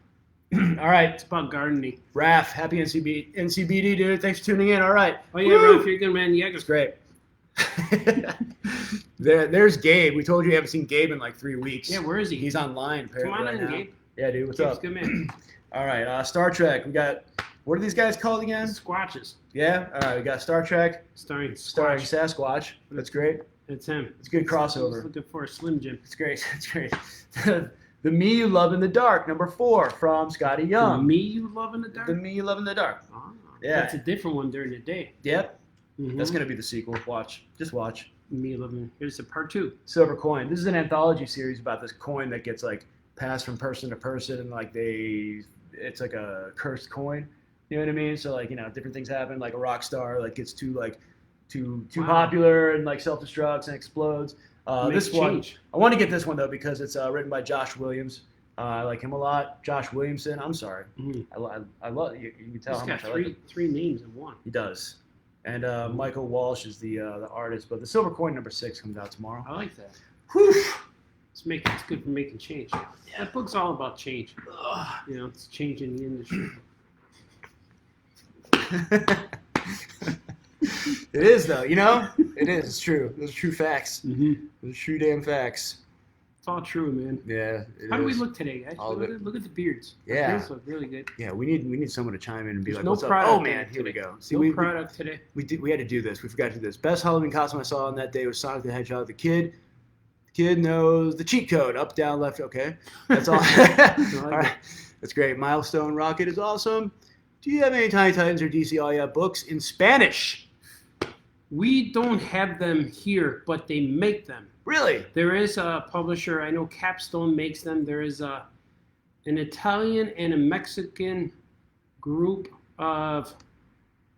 All right, it's about gardening. Raph, happy NCBD, dude. Thanks for tuning in. All right. Oh yeah, Woo! Ralph, you're a good man. Yeah, It's great. There's Gabe. We told you we haven't seen Gabe in like 3 weeks. yeah. Where is he? He's online apparently Come on right in, now. Gabe. Yeah, dude. What's Gabe's up? a good man. All right, Star Trek. We got, what are these guys called again? Squatches. Yeah. All right, we got Star Trek Starring starring Squatch. Sasquatch. That's great. It's him. It's a good He's crossover. looking for a Slim Jim. It's great. It's great. The Me You Love in the Dark, number 4 from Scotty Young. The Me You Love in the Dark? The Me You Love in the Dark. Ah, yeah. That's a different one during the day. Yep. That's going to be the sequel. Watch. Just watch. Me You Love in Here's the part 2. Silver Coin. This is an anthology series about this coin that gets like passed from person to person, and like it's like a cursed coin. You know what I mean? So like, different things happen. Like a rock star like gets too popular and like self-destructs and explodes. This one, I want to get this one though because it's written by Josh Williams. I like him a lot. Josh Williamson. I'm sorry. I love you. You can tell how much I like him. Three names in one. He does. And Michael Walsh is the artist. But the Silver Coin number 6 comes out tomorrow. I like that. Whew. It's good for making change. Yeah. That book's all about change. It's changing the industry. It is though, It is. It's true. Those are true facts. Those are true damn facts. It's all true, man. Yeah. How do we look today, guys? Look at the beards. Yeah. The beards look really good. Yeah, we need someone to chime in and be There's like, no "What's up?" Oh man, here we go. See, no product today. We had to do this. We forgot to do this. Best Halloween costume I saw on that day was Sonic the Hedgehog. The kid knows the cheat code. Up, down, left. Okay, that's all. All right, that's great. Milestone Rocket is awesome. Do you have any Tiny Titans or DC All Yeah books in Spanish? We don't have them here, but they make them. Really? There is a publisher. I know Capstone makes them. There is an Italian and a Mexican group of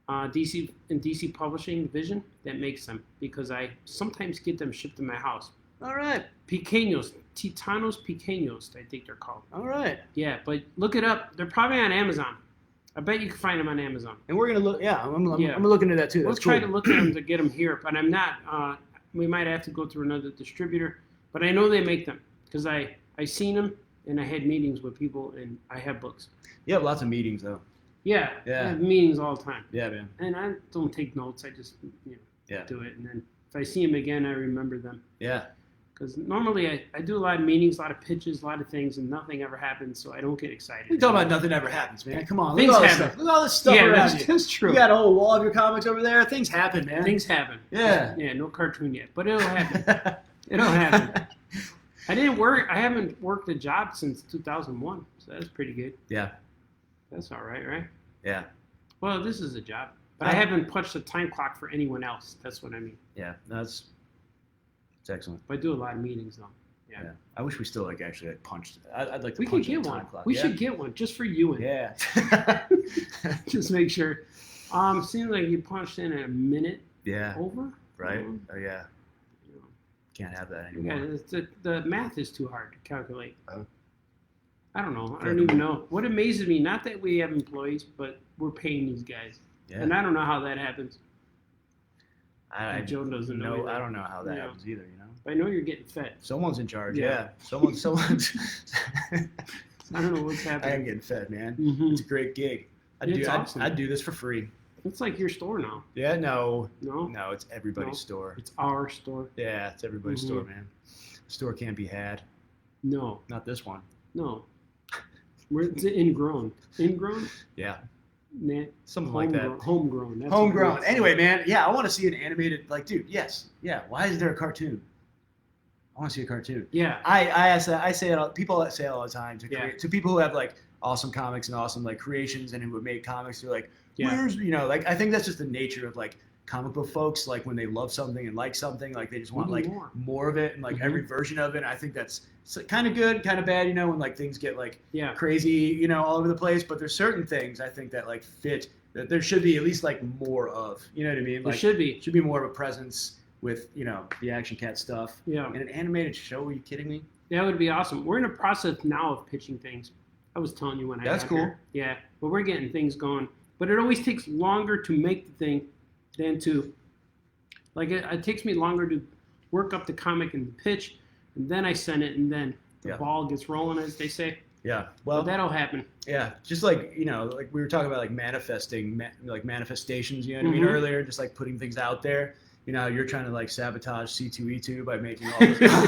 DC Publishing Division that makes them because I sometimes get them shipped to my house. All right. Pequeños, Titanos Pequeños, I think they're called. All right. Yeah, but look it up. They're probably on Amazon. I bet you can find them on Amazon. And we're gonna look. Yeah, I'm gonna look into that too. We'll try to look at them to get them here, but I'm not. We might have to go through another distributor, but I know they make them because I seen them and I had meetings with people and I have books. You have lots of meetings though. Yeah. I have meetings all the time. Yeah, man. And I don't take notes. I just do it, and then if I see them again, I remember them. Yeah. Because normally I do a lot of meetings, a lot of pitches, a lot of things, and nothing ever happens, so I don't get excited. You talking about nothing ever happens, man. Come on. Things happen. Look at all this stuff around you. That's true. You got a whole wall of your comics over there. Things happen, man. Things happen. Yeah. Yeah, no cartoon yet, but it'll happen. It'll happen. I haven't worked a job since 2001, so that's pretty good. Yeah. That's all right, right? Yeah. Well, this is a job, but I haven't punched the time clock for anyone else. That's what I mean. Yeah, it's excellent. But I do a lot of meetings though. Yeah. I wish we still actually punched. I'd like to. We could get one. We should get one just for you and. Yeah. Just make sure. Seems like you punched in a minute. Yeah. Over. Right. Oh yeah. Can't have that anymore. Yeah. The math is too hard to calculate. I don't know. I don't even know. What amazes me, not that we have employees, but we're paying these guys. Yeah. And I don't know how that happens. Joe doesn't know. No, I don't know how that happens either. But I know you're getting fed. Someone's in charge. Yeah. Someone's. I don't know what's happening. I am getting fed, man. Mm-hmm. It's a great gig. Awesome. I'd do this for free. It's like your store now. Yeah. No. It's everybody's store. It's our store. Yeah. It's everybody's store, man. The store can't be had. No. Not this one. No. It's ingrown. Ingrown? Yeah. Something like that. Homegrown. That's homegrown. Anyway, man, I want to see an animated, dude, yes. Yeah, why is there a cartoon? I want to see a cartoon. Yeah. I ask that. I say it. People say it all the time to people who have, awesome comics and awesome, creations and who would make comics. They're like, where's, I think that's just the nature of, comic book folks, when they love something and like something, they just want, more of it and, every version of it. I think that's kind of good, kind of bad, when things get crazy, all over the place. But there's certain things I think that fit that there should be at least more of. You know what I mean? There should be more of a presence with the Action Cat stuff. Yeah. And an animated show? Are you kidding me? That would be awesome. We're in a process now of pitching things. I was telling you when I got cool. Here. Yeah, but we're getting things going. But it always takes longer to make the thing than to it takes me longer to work up the comic and the pitch, and then I send it, and then the ball gets rolling, as they say. Yeah, well, but that'll happen. Yeah, just we were talking about manifesting, manifestations. You know what I mean earlier, just putting things out there. You're trying to sabotage C2E2 by making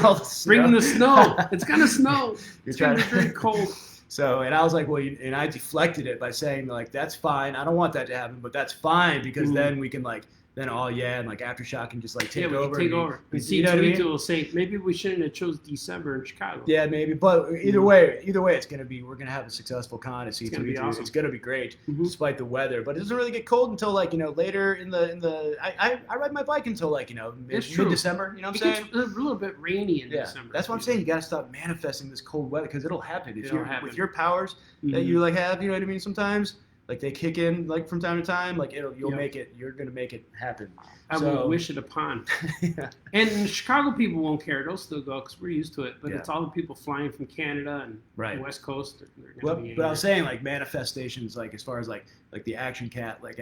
all the snow. Bringing the snow. It's gonna snow. It's gonna be very cold. So, and I was like, well, and I deflected it by saying that's fine. I don't want that to happen, but that's fine because then we can then and like Aftershock can just like take we over. Can take over. And you know what I mean? will say maybe we shouldn't have chose December in Chicago. Yeah, maybe. But either way, it's gonna be. We're gonna have a successful con at C2E2. It's gonna be awesome. It's gonna be great, despite the weather. But it doesn't really get cold until like later in the. I ride my bike until like mid-December. You know what I'm saying? It's a little bit rainy in December. That's what I'm saying. You gotta stop manifesting this cold weather because it'll happen with your powers Mm-hmm. that you like have. You know what I mean? Sometimes. Like they kick in like from time to time, like you'll make it. You're gonna make it happen. I will wish it upon. Yeah. And the Chicago people won't care; they'll still go because we're used to it. But it's all the people flying from Canada and the West Coast. But I was saying like manifestations, like as far as like the Action Cat world,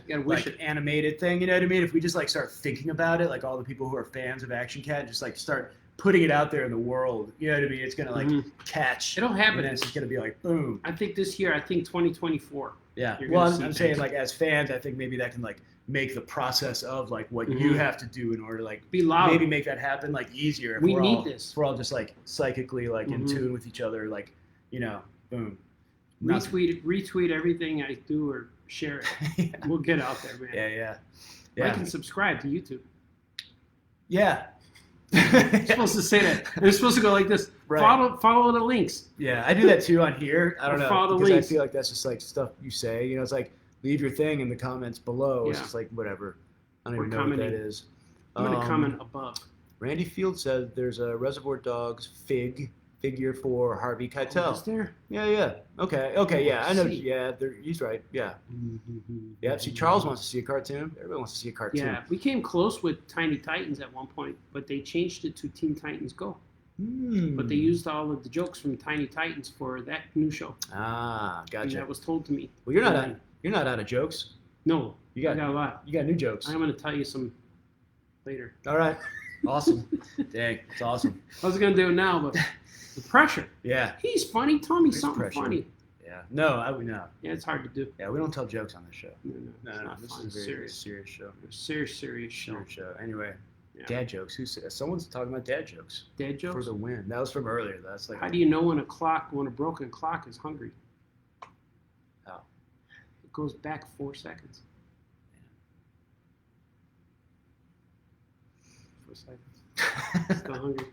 you gotta wish like animated thing. You know what I mean? If we just like start thinking about it, like all the people who are fans of Action Cat, just like start putting it out there in the world, you know what I mean? It's gonna like catch. It'll happen. And it's just gonna be like boom. I think this year. I think 2024. Yeah. Well, I'm saying like as fans, I think maybe that can like make the process of like what you have to do in order to like be loud. Maybe make that happen like easier. If we need this. If we're all just like psychically like in tune with each other, like boom. Retweet everything I do or share it. We'll get out there, man. Yeah. Like and subscribe to YouTube. Yeah. You're supposed to say that. They're supposed to go like this. Right. Follow the links. Yeah, I do that too on here. I don't know follow the because links. I feel like that's just like stuff you say. It's like leave your thing in the comments below. It's just like whatever. I don't even know what that is. I'm gonna comment above. Randy Field said there's a Reservoir Dogs figure for Harvey Keitel. Is there? Yeah. Okay. Yeah, I know. Yeah, he's right. Yeah. Yeah. See, Charles wants to see a cartoon. Everybody wants to see a cartoon. Yeah, we came close with Tiny Titans at one point, but they changed it to Teen Titans Go. But they used all of the jokes from Tiny Titans for that new show. Ah, gotcha. And that was told to me. Well, you're not out of jokes. No, I got a lot. You got new jokes. I'm going to tell you some later. All right. Awesome. Dang, it's awesome. I was going to do it now, but the pressure. Yeah. He's funny. Tell me something funny. Yeah. No, I would know. Yeah, it's hard to do. Yeah, we don't tell jokes on this show. No. This is a very serious show. Serious show. Anyway. Yeah. Dad jokes. Someone's talking about dad jokes. Dad jokes? For the win. That was from earlier. That's like. How do you know when a broken clock is hungry? How? It goes back 4 seconds. 4 seconds. Still hungry.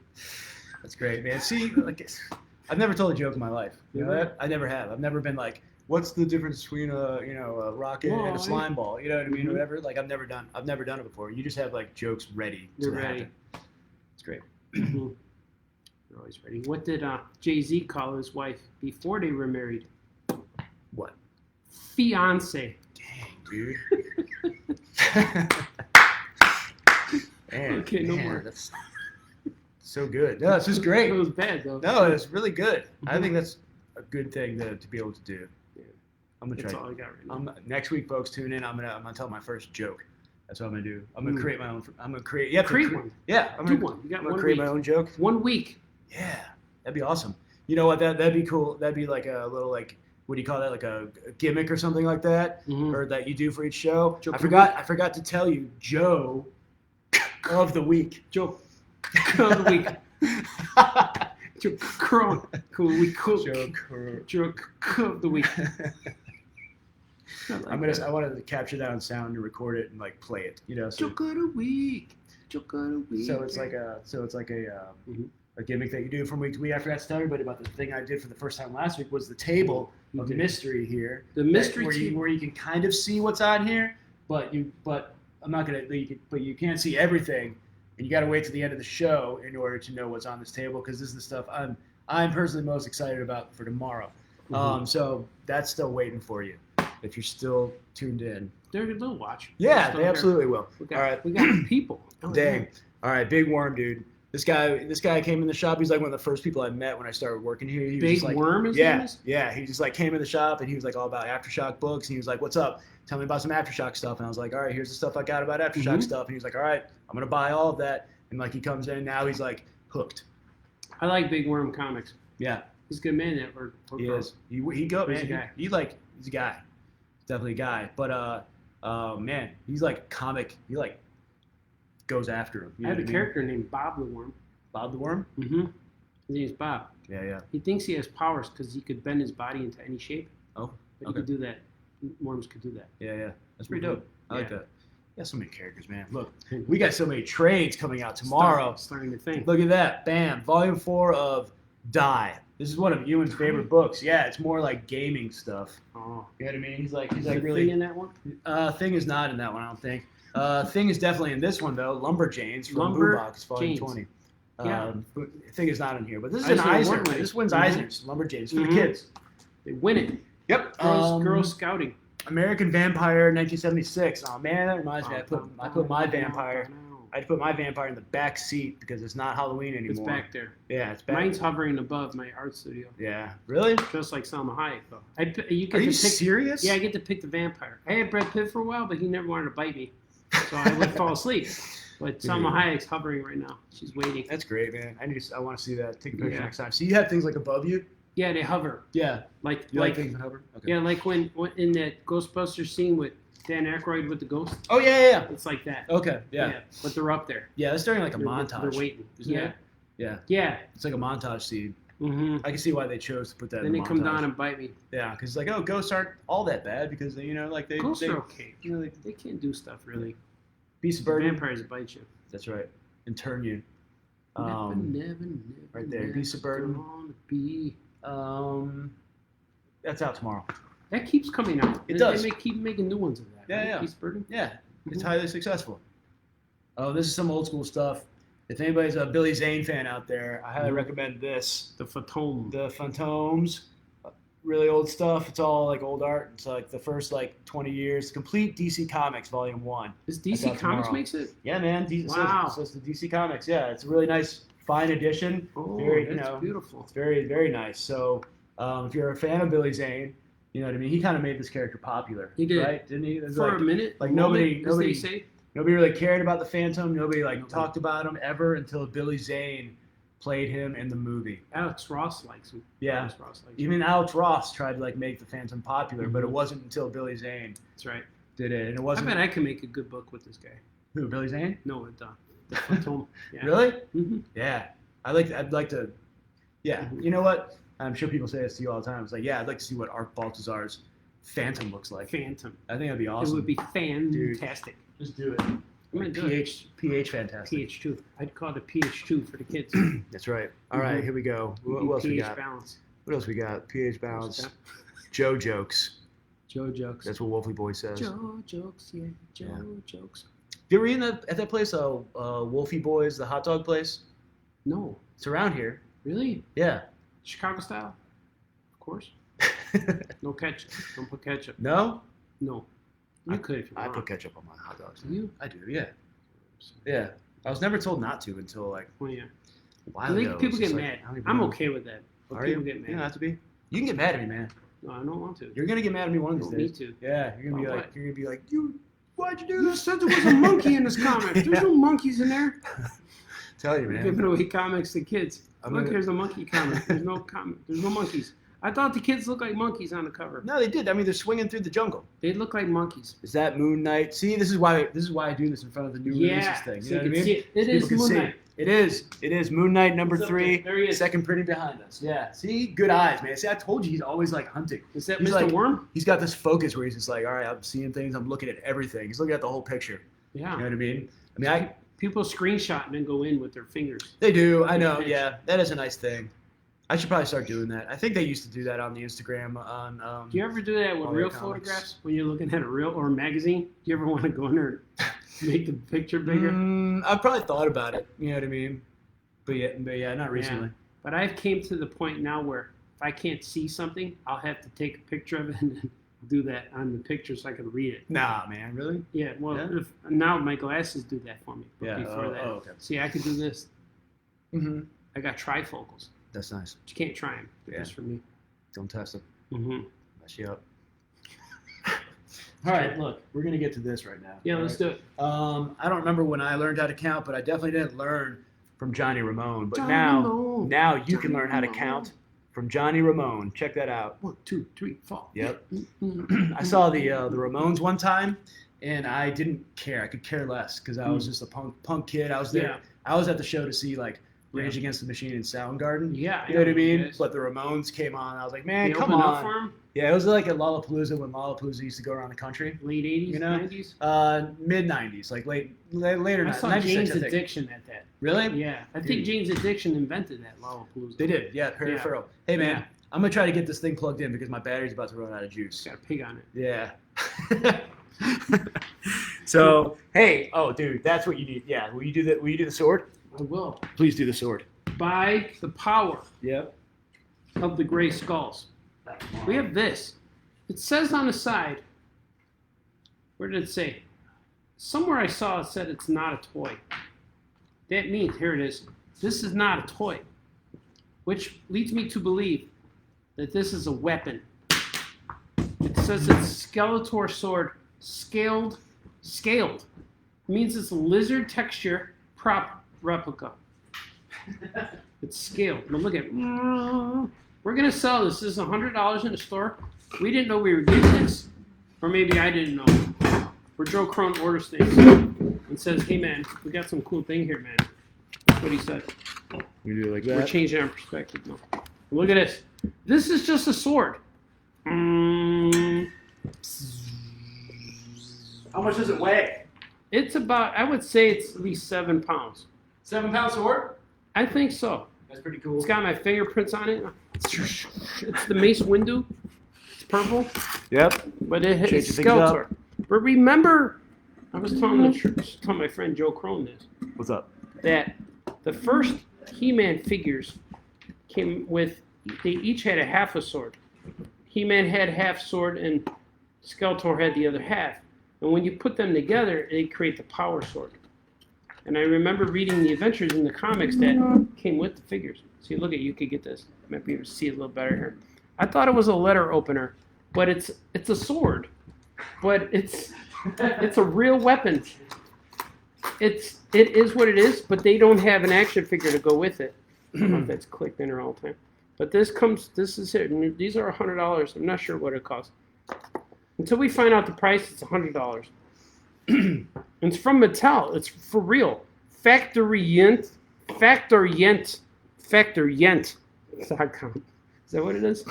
That's great, man. See, like, I've never told a joke in my life. You know that? I never have. I've never been like, what's the difference between a rocket and a slime ball? You know what I mean? Whatever. Like I've never done it before. You just have like jokes ready. They're ready. Happen. It's great. They're always ready. What did Jay-Z call his wife before they were married? What? Fiance. Dang, dude. Man, okay, no more. That's so good. No, this is great. It was bad though. No, it's really good. I think that's a good thing to be able to do. I'm gonna try. That's all I got right now. Next week, folks, tune in. I'm gonna tell my first joke. That's what I'm gonna do. I'm gonna create my own. I'm gonna create. Yeah, create one. Yeah, I'm gonna do one. You got I'm gonna create my own joke. 1 week. Yeah, that'd be awesome. You know what? That'd be cool. That'd be like a little like what do you call that? Like a gimmick or something like that, or that you do for each show. Joke I forgot to tell you, Joe of the week. Joke of the week. Joke of the week. I wanted to capture that on sound and record it and like play it. Joke of the week. Joke of the week. So it's like a gimmick that you do from week to week. I forgot to tell everybody about the thing I did for the first time last week was the table of mystery here. The mystery where you can kind of see what's on here, but I'm not gonna. But you can't see everything, and you got to wait to the end of the show in order to know what's on this table because this is the stuff I'm personally most excited about for tomorrow. So that's still waiting for you if you're still tuned in. They'll watch. Yeah, they absolutely will. All right, we got people. Dang. All right, Big Worm, dude. This guy came in the shop. He's like one of the first people I met when I started working here. He was Big just like, Worm is Yeah. He just like came in the shop and he was like all about Aftershock books. And he was like, "What's up? Tell me about some Aftershock stuff." And I was like, "All right, here's the stuff I got about Aftershock stuff." And he was like, "All right, I'm gonna buy all of that." And like he comes in now, he's like hooked. I like Big Worm comics. Yeah, he's a good man. He is. He go man. He's a guy. He's definitely a guy. But man, he's like comic. He like goes after him. I have a character named Bob the Worm. Bob the Worm? Mm-hmm. His name's Bob. Yeah. He thinks he has powers because he could bend his body into any shape. Oh, but he could do that. Worms could do that. Yeah. That's pretty dope. I like that. Yeah, so many characters, man. Look, we got so many trades coming out tomorrow. Starting to think. Look at that. Bam. Volume 4 of Die. This is one of Ewan's favorite books. Yeah, it's more like gaming stuff. Oh. You know what I mean? He's like Is really. Thing in that one? Thing is not in that one, I don't think. Thing is definitely in this one though. Lumberjanes from Boombox, Volume 20. Yeah. Thing is not in here, but this is an Eisner. This one's Eisner's Lumberjanes for the kids. They win it. Yep. Girl Scouting. American Vampire, 1976. Oh man, that reminds me. I put my vampire. I had to put my vampire in the back seat because it's not Halloween anymore. It's back there. Yeah, it's back. Mine's hovering above my art studio. Yeah, really? Just like Salma Hayek, though. Are you serious? Yeah, I get to pick the vampire. I had Brad Pitt for a while, but he never wanted to bite me, so I would fall asleep. But Salma Hayek's hovering right now. She's waiting. That's great, man. I want to see that. Take a picture next time. So you have things like above you? Yeah, they hover. Yeah. Like things that hover? Okay. Yeah, like when in that Ghostbusters scene with Dan Aykroyd with the ghost. Oh yeah. It's like that. Okay, yeah. But they're up there. Yeah, it's during like a montage. They're waiting. Isn't it? Yeah. Yeah. It's like a montage scene. Mm-hmm. I can see why they chose to put that. Then in the they come down and bite me. Yeah, because like ghosts aren't all that bad because they ghosts are okay. You know, they can't do stuff really. Beast of Burden. Vampires bite you. That's right, and turn you. Never. Right there, Beast of Burden. That's out tomorrow. That keeps coming out. It does. They keep making new ones of that. Yeah, right? yeah. Beast of Burden. Yeah, it's highly successful. Oh, this is some old school stuff. If anybody's a Billy Zane fan out there, I highly recommend this. The Phantom. The Phantoms. Really old stuff. It's all like old art. It's like the first 20 years. Complete DC Comics Volume 1. Is DC Comics makes it? Yeah, man. Wow. So it's the DC Comics. Yeah, it's a really nice, fine edition. Oh, very, that's beautiful. It's very, very nice. So if you're a fan of Billy Zane, you know what I mean? He kind of made this character popular. He did. Right? Didn't he? For a minute. Like nobody really cared about the Phantom. Nobody talked about him ever until Billy Zane played him in the movie. Alex Ross likes him. Yeah. Even Alex Ross tried to make the Phantom popular, but it wasn't until Billy Zane. That's right. Did it? And it wasn't. I bet I can make a good book with this guy. Who? Billy Zane? No, the Phantom. Yeah. Really? Mm-hmm. Yeah. I'd like to. Yeah. Mm-hmm. You know what? I'm sure people say this to you all the time. It's like, yeah, I'd like to see what Art Baltazar's Phantom looks like. Phantom. I think that'd be awesome. It would be fantastic. Dude, just do it. I'm gonna do it. PH fantastic. PH2. I'd call it PH2 for the kids. That's right. All right, here we go. What else we got? Balance. What else we got? PH Balance. Joe Jokes. Joe Jokes. That's what Wolfie Boy says. Joe Jokes, yeah. Jokes. You ever eaten at that place, Wolfie Boy's, the hot dog place? No. It's around here. Really? Yeah. Chicago style? Of course. No ketchup. Don't put ketchup. No? No. You could if you want. I put ketchup on my hot dogs. Do you? I do, yeah. Yeah. I was never told not to until well, yeah. a while I ago. think people get mad. I'm okay with that. But people get mad. You don't have to be. You can get mad at me, man. No, I don't want to. You're gonna get mad at me one of these days. Me too. Yeah, you're gonna be like, why'd you do You this? said there was a monkey in this comic. There's no monkeys in there. Tell you, man. Giving away comics to kids. Look, here's a monkey comic. There's no comic. There's no monkeys. I thought the kids looked like monkeys on the cover. No, they did. I mean, they're swinging through the jungle. They look like monkeys. Is that Moon Knight? See, this is why I do this in front of the new releases thing. You know what I mean? See it. It is Moon Knight. It is Moon Knight number 3. There he is. Second printing behind us. Yeah. See, good eyes, man. See, I told you he's always hunting. Is that He's Mr. Worm? He's got this focus where he's just like, all right, I'm seeing things. I'm looking at everything. He's looking at the whole picture. Yeah. You know what I mean? I mean, people screenshot and then go in with their fingers. They do. I know. Yeah, that is a nice thing. I should probably start doing that. I think they used to do that on the Instagram. Do you ever do that with real photographs when you're looking at a real or a magazine? Do you ever want to go in there and make the picture bigger? I've probably thought about it. You know what I mean? But yeah, not recently. Yeah. But I've came to the point now where if I can't see something, I'll have to take a picture of it and then do that on the picture so I can read it. Nah, man, really? Yeah. Well, now my glasses do that for me. But yeah. Before that, okay. See, I could do this. Mm-hmm. I got trifocals. That's nice. But you can't try them. Yeah. Just for me. Don't test them. Mm-hmm. Mess you up. All right, look, we're gonna get to this right now. Yeah, let's do it. I don't remember when I learned how to count, but I definitely didn't learn from Johnny Ramone. But Johnny now Ramone. You can learn how to count from Johnny Ramone. Check that out. 1, 2, 3, 4. Yep. I saw the Ramones one time, and I didn't care. I could care less because I was just a punk kid. I was there. Yeah. I was at the show to see Rage Against the Machine and Soundgarden. Yeah. You know what I mean? But the Ramones came on. I was like, man, They come opened on. up for him? Yeah, it was like at Lollapalooza when Lollapalooza used to go around the country. Late 80s, You know? 90s? Mid 90s, like later. I saw 96, Jane's I think. Addiction at that. Really? Yeah. I think Jane's Addiction invented that Lollapalooza. They did, yeah. Perry Farrell. Hey, man, Yeah. I'm going to try to get this thing plugged in because my battery's about to run out of juice. Got a pig on it. Yeah. So, hey, oh, dude, that's what you need. Yeah, will you do the sword? I will. Please do the sword. By the power Yep. of the gray skulls. We have this. It says on the side, where did it say? Somewhere I saw it said it's not a toy. That means, here it is, this is not a toy. Which leads me to believe that this is a weapon. It says it's Skeletor sword, scaled. It means it's a lizard texture prop replica. It's scaled. Now look at it. We're going to sell this. This is $100 in the store. We didn't know we were getting this. Or maybe I didn't know. Where Joe Crone orders things and says, hey, man, we got some cool thing here, man. That's what he said. We do it like that. We're changing our perspective now. Look at this. This is just a sword. How much does it weigh? It's about, I would say it's at least 7 pounds. 7 pound sword? I think so. That's pretty cool. It's got my fingerprints on it. It's the Mace Windu. It's purple. Yep. But it's Change things Skeletor. But remember, I was telling my friend Joe Crone this. What's up? That the first He-Man figures came with, they each had a half a sword. He-Man had half sword and Skeletor had the other half. And when you put them together, they create the power sword. And I remember reading the adventures in the comics that came with the figures. See, look at, you could get this. Might be able to see it a little better here. I thought it was a letter opener, but it's a sword. But it's a real weapon. It is what it is, but they don't have an action figure to go with it. I don't know if that's clicked in there all the time. But this is it. And these are $100. I'm not sure what it costs. Until we find out the price, it's $100. It's from Mattel. It's for real. Factorient.com. Is that what it is?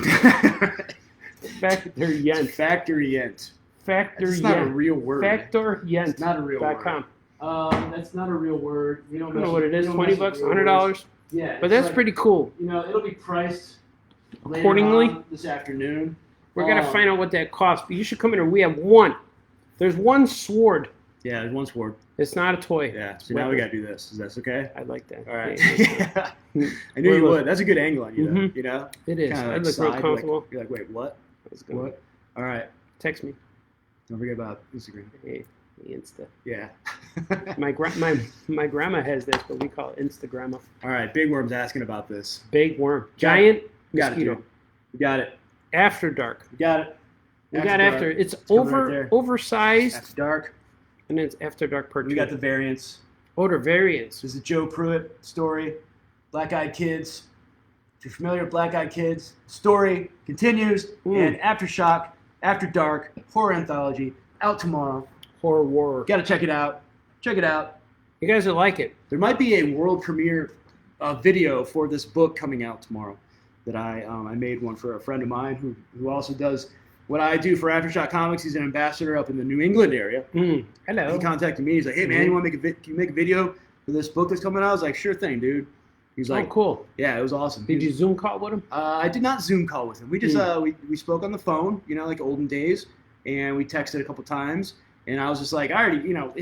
Factorient. That's not a real word. Factorient. It's not a real word. That's not a real word. We don't I don't know what it is. $20, $100. Yeah. But that's pretty cool. You know, it'll be priced Accordingly. later on this afternoon. We're gonna find out what that costs. But you should come in here. We have one. There's one sword. Yeah, there's one sword. It's not a toy. Yeah. So now we gotta do this. Is that okay? I like that. All right. Yeah. I knew you would. That's a good angle on you, though. Mhm. You know. It is. Kinda I like look real side, comfortable. You're like, wait, what? Let's go. What? All right. Text me. Don't forget about Instagram. Hey, Insta. Yeah. My grandma has this, but we call it Instagramma. All right. Big Worm's asking about this. Big worm. Giant Got it, mosquito. dude. We got it. After dark. We got it. We got after. Dark. It's coming right there. oversized, After dark. and then it's after dark part We 2. got the variants. Order variants. This is a Joe Pruitt story. Black Eyed Kids. If you're familiar with Black Eyed Kids, story continues. And Aftershock, After Dark, horror anthology, out tomorrow. Horror war. Got to check it out. Check it out. You guys will like it. There might be a world premiere video for this book coming out tomorrow. That I made one for a friend of mine who also does what I do for Aftershock Comics. He's an ambassador up in the New England area. Hello. He contacted me. He's like, hey, man, you want to can you make a video for this book that's coming out? I was like, sure thing, dude. He's like, oh, cool. Yeah, it was awesome. Did you Zoom call with him? I did not Zoom call with him. We just we spoke on the phone, you know, like olden days, and we texted a couple times. And I was just like, I already know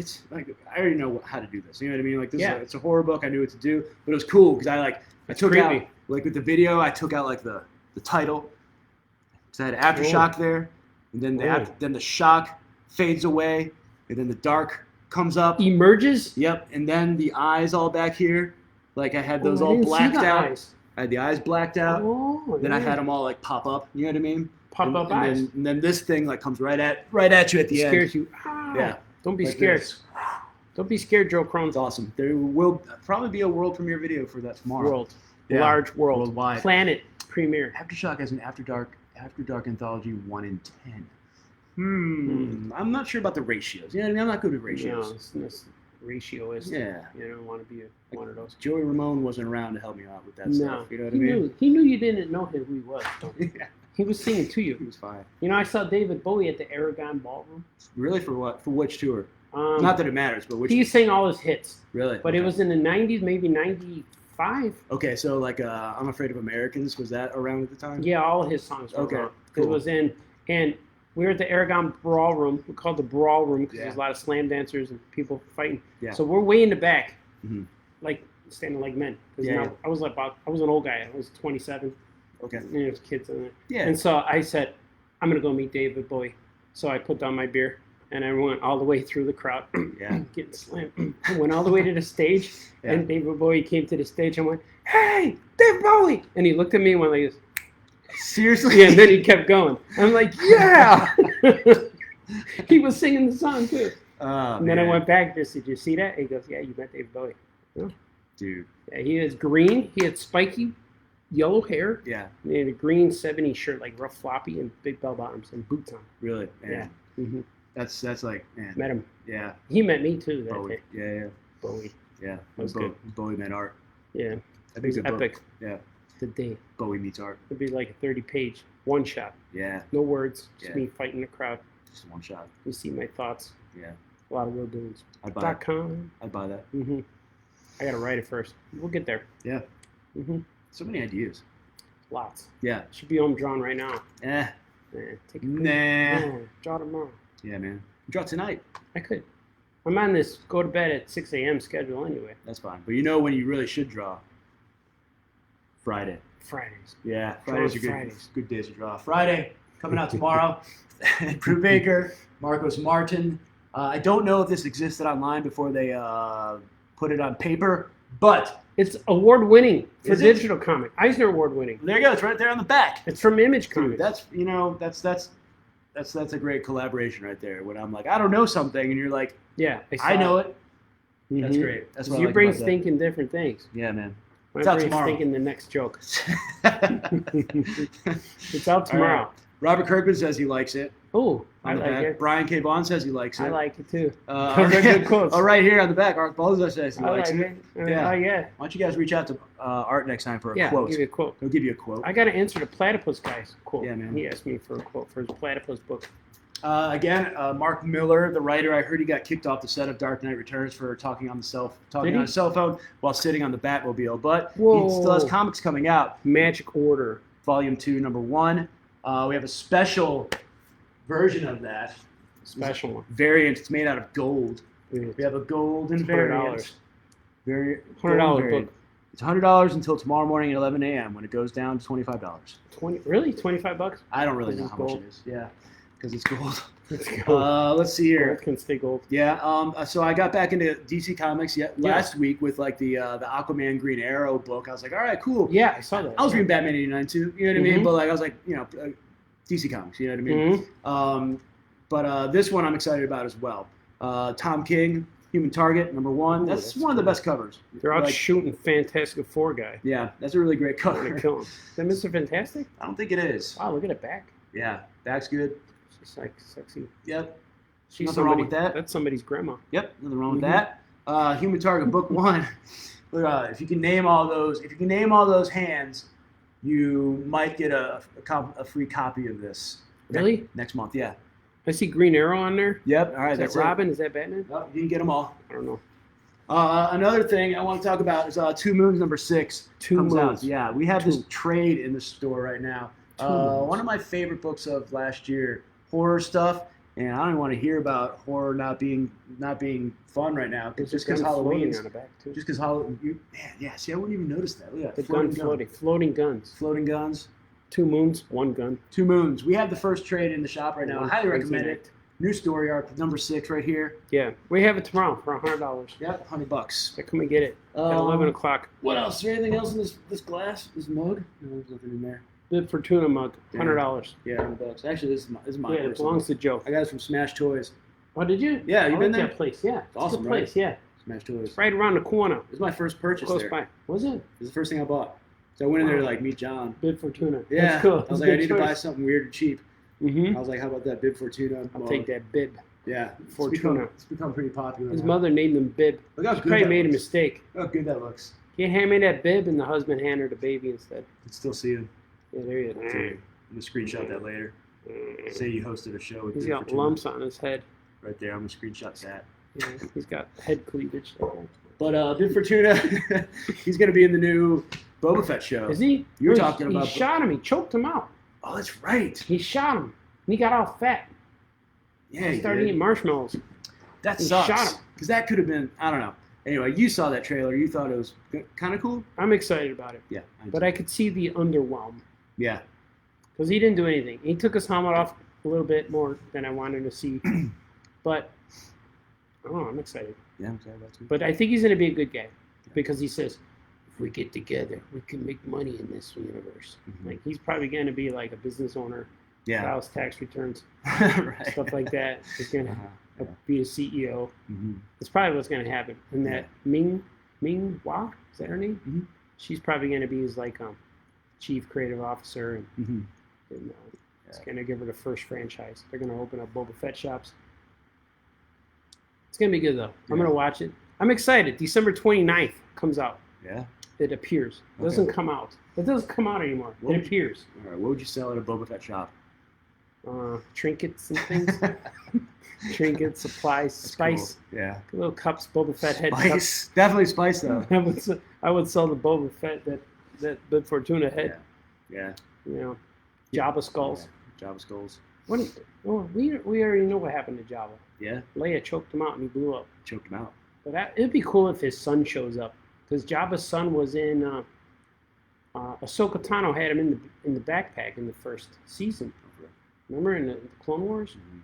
how to do this. You know what I mean? Like this, it's a horror book. I knew what to do, but it was cool because I took out, like with the video, I took out like the title. So I had Aftershock there, and then then the shock fades away, and then the dark comes up. Emerges? Yep, and then the eyes all back here. Like I had those all blacked out. Eyes. I had the eyes blacked out. Oh, then I had them all like pop up. You know what I mean? Pop up eyes. And then this thing like comes right at you at the end. Scares you. Ah, yeah. Don't be like scared. This. Don't be scared, Joe Crone's awesome. There will probably be a world premiere video for that tomorrow. Large world. Worldwide. Planet premiere. Aftershock has an After Dark anthology 1 in 10. I'm not sure about the ratios. You know what I mean? I'm not good with ratios. No, it's ratioist. Yeah. You don't want to be one of those. Joey Ramone wasn't around to help me out with that stuff. You know what I mean? He knew you didn't know who he was. He was singing to you. He was fine. You know, I saw David Bowie at the Aragon Ballroom. Really? For what? For which tour? Not that it matters, but which? He sang all his hits. Really? But it was in the 90s, maybe 95. Okay, so like I'm Afraid of Americans, was that around at the time? Yeah, all his songs were around. Cool. It was in, and we were at the Aragon Ballroom. We called it the Brawl Room because there's a lot of slam dancers and people fighting. Yeah. So we're way in the back, like standing like men. Yeah. I was an old guy. I was 27. Okay. And there was kids in there. Yeah. And so I said, I'm gonna go meet David Bowie. So I put down my beer. And I went all the way through the crowd, getting slammed. I went all the way to the stage, and David Bowie came to the stage and went, "Hey, David Bowie!" And he looked at me and went like this. Seriously? Yeah, and then he kept going. I'm like, yeah! He was singing the song, too. And then I went back and said, "Did you see that?" And he goes, "Yeah, you met David Bowie." Oh. Dude. Yeah, he is green. He had spiky yellow hair. Yeah. And he had a green 70s shirt, like rough floppy, and big bell bottoms and boots on. Really? Yeah. Mm-hmm. That's like, man. Met him. Yeah. He met me too. That Bowie. Day. Yeah. Bowie. Yeah. That was good. Bowie met art. Yeah. I think it was epic. Book. Yeah. The day. Bowie meets art. It'd be like a 30-page one shot. Yeah. No words. Just me fighting the crowd. Just one shot. You see my thoughts. Yeah. A lot of real dudes. I'd buy it. .com. I'd buy that. Mm-hmm. I gotta write it first. We'll get there. Yeah. Mm-hmm. So many ideas. Lots. Yeah. Should be home drawn right now. Take a draw tomorrow. Yeah, man. Draw tonight. I could. I'm on this go to bed at 6 a.m. schedule anyway. That's fine. But you know when you really should draw? Friday. Fridays. Yeah, Fridays are good days to draw. Friday, coming out tomorrow. Drew Baker, Marcos Martin. I don't know if this existed online before they put it on paper, but it's award-winning for digital comic. Eisner Award-winning. There you go. It's right there on the back. It's from Image Comics. That's a great collaboration right there. When I'm like, I don't know something, and you're like, yeah, I know it. Mm-hmm. That's great. That's what your brain's thinking different things. Yeah, man. My brain's thinking the next joke. It's out tomorrow. Right. Robert Kirkman says he likes it. Oh, I like it. Brian K. Vaughn says he likes it. I like it too. Good quotes. Oh, right here on the back, Art Balzo says he likes it. Yeah. Why don't you guys reach out to Art next time for a quote? Give you a quote. He'll give you a quote. I got to answer the Platypus guy's quote. Yeah, man. He asked me for a quote for his Platypus book. Again, Mark Miller, the writer, I heard he got kicked off the set of Dark Knight Returns for talking on a cell phone while sitting on the Batmobile. But he still has comics coming out. Magic Order, Volume 2, Number 1. We have a special version of that. Special one. Variant. It's made out of gold. We have a golden variant. $100 book. It's $100 until tomorrow morning at 11 a.m. when it goes down to $25. Really? $25? I don't really know how much it is. Yeah. Because it's gold. It's gold. Let's see here. Gold can stay gold. Yeah. So I got back into DC Comics last week with like the Aquaman Green Arrow book. I was like, all right, cool. Yeah, I saw that. I was reading Batman '89 too. You know what I mean? But like I was like, DC Comics. You know what I mean? But this one I'm excited about as well. Tom King, Human Target, number 1. That's one of the best covers. They're out shooting Fantastic Four guy. Yeah, that's a really great cover. They're killing him. Is that Mr. Fantastic? I don't think it is. Wow, look at it back. Yeah, back's good. She's like sexy. Yep. Nothing wrong with that. That's somebody's grandma. Yep, nothing wrong with that. Human Target, book 1. If you can name all those hands, you might get a free copy of this. Really? Next month, yeah. I see Green Arrow on there. Yep. All right. Is that Robin? Is that Batman? No, you can get them all. I don't know. Another thing I want to talk about is Two Moons number 6. Two Moons. Out. Yeah, we have this trade in the store right now. One of my favorite books of last year, horror stuff, and I don't even want to hear about horror not being fun right now. Just because Halloween on the back too. Just because Halloween. Yeah. See, I wouldn't even notice that. Look at that. Floating guns. Floating guns. 2 moons, 1 gun. 2 moons. We have the first trade in the shop right now. I highly recommend it. New story arc, number 6 right here. Yeah, we have it tomorrow for $100. Yep, $100. So come and get it at 11 o'clock. What else? Is there anything else in this glass? This mug? No, there's nothing in there. Bib Fortuna mug, $100. Yeah, $100. Actually, this is mine. Yeah, it belongs to Joe. I got it from Smash Toys. Oh, did you? Yeah, you been there? That place, yeah. It's awesome, good place, yeah. Smash Toys. It's right around the corner. It was my first purchase Close there. by. Was it? It was the first thing I bought. So I went in there to like meet John. Bib Fortuna. Yeah. That's cool. I was like, I need to buy something weird and cheap. Mm-hmm. I was like, how about that Bib Fortuna? I'll take that Bib. Yeah. Fortuna. It's become pretty popular. His mother named him Bib. Look how she good probably that made looks. a mistake. Look how good that looks. He hand me that Bib and the husband handed her the baby instead. You can still see him. Yeah, there he is. I'm gonna screenshot that later. Say you hosted a show with He's Bib got Fortuna. lumps on his head. Right there. I'm gonna screenshot that. Yeah, he's got head cleavage. But Bib Fortuna, he's gonna be in the new Boba Fett show. Is he? You were talking about. He shot him. He choked him out. Oh, that's right. He shot him. And he got all fat. Yeah, He started eating marshmallows. That He sucks. shot him. Because that could have been. I don't know. Anyway, you saw that trailer. You thought it was kind of cool. I'm excited about it. Yeah. But I could see the underwhelm. Yeah. Because he didn't do anything. He took his helmet off a little bit more than I wanted to see. But, I'm excited. Yeah, I'm excited about it. But I think he's going to be a good guy. Because he says, if we get together, we can make money in this universe. Mm-hmm. Like, he's probably going to be like a business owner. Yeah. Files tax returns. Right. Stuff like that. He's going to Yeah. be a CEO. Mm-hmm. That's probably what's going to happen. And that Ming Hua, is that her name? Mm-hmm. She's probably going to be his like chief creative officer, and, Mm-hmm. and it's going to give her the first franchise. They're going to open up Boba Fett shops. It's going to be good though. I'm going to watch it. I'm excited. December 29th comes out. Yeah. It appears. It doesn't come out. It doesn't come out anymore. It appears. All right. What would you sell at a Boba Fett shop? Trinkets and things. Trinkets, supplies, spice. Cool. Yeah. Little cups, Boba Fett head Spice. cups. Definitely spice though. I would sell the Boba Fett that Bib Fortuna head. Yeah. You know, Jabba skulls. Yeah. Jabba skulls. We already know what happened to Jabba. Yeah. Leia choked him out and he blew up. Choked him out. But it'd be cool if his son shows up, because Jabba's son was in. Ahsoka Tano had him in the backpack in the first season. Okay. Remember in the Clone Wars? Mm-hmm.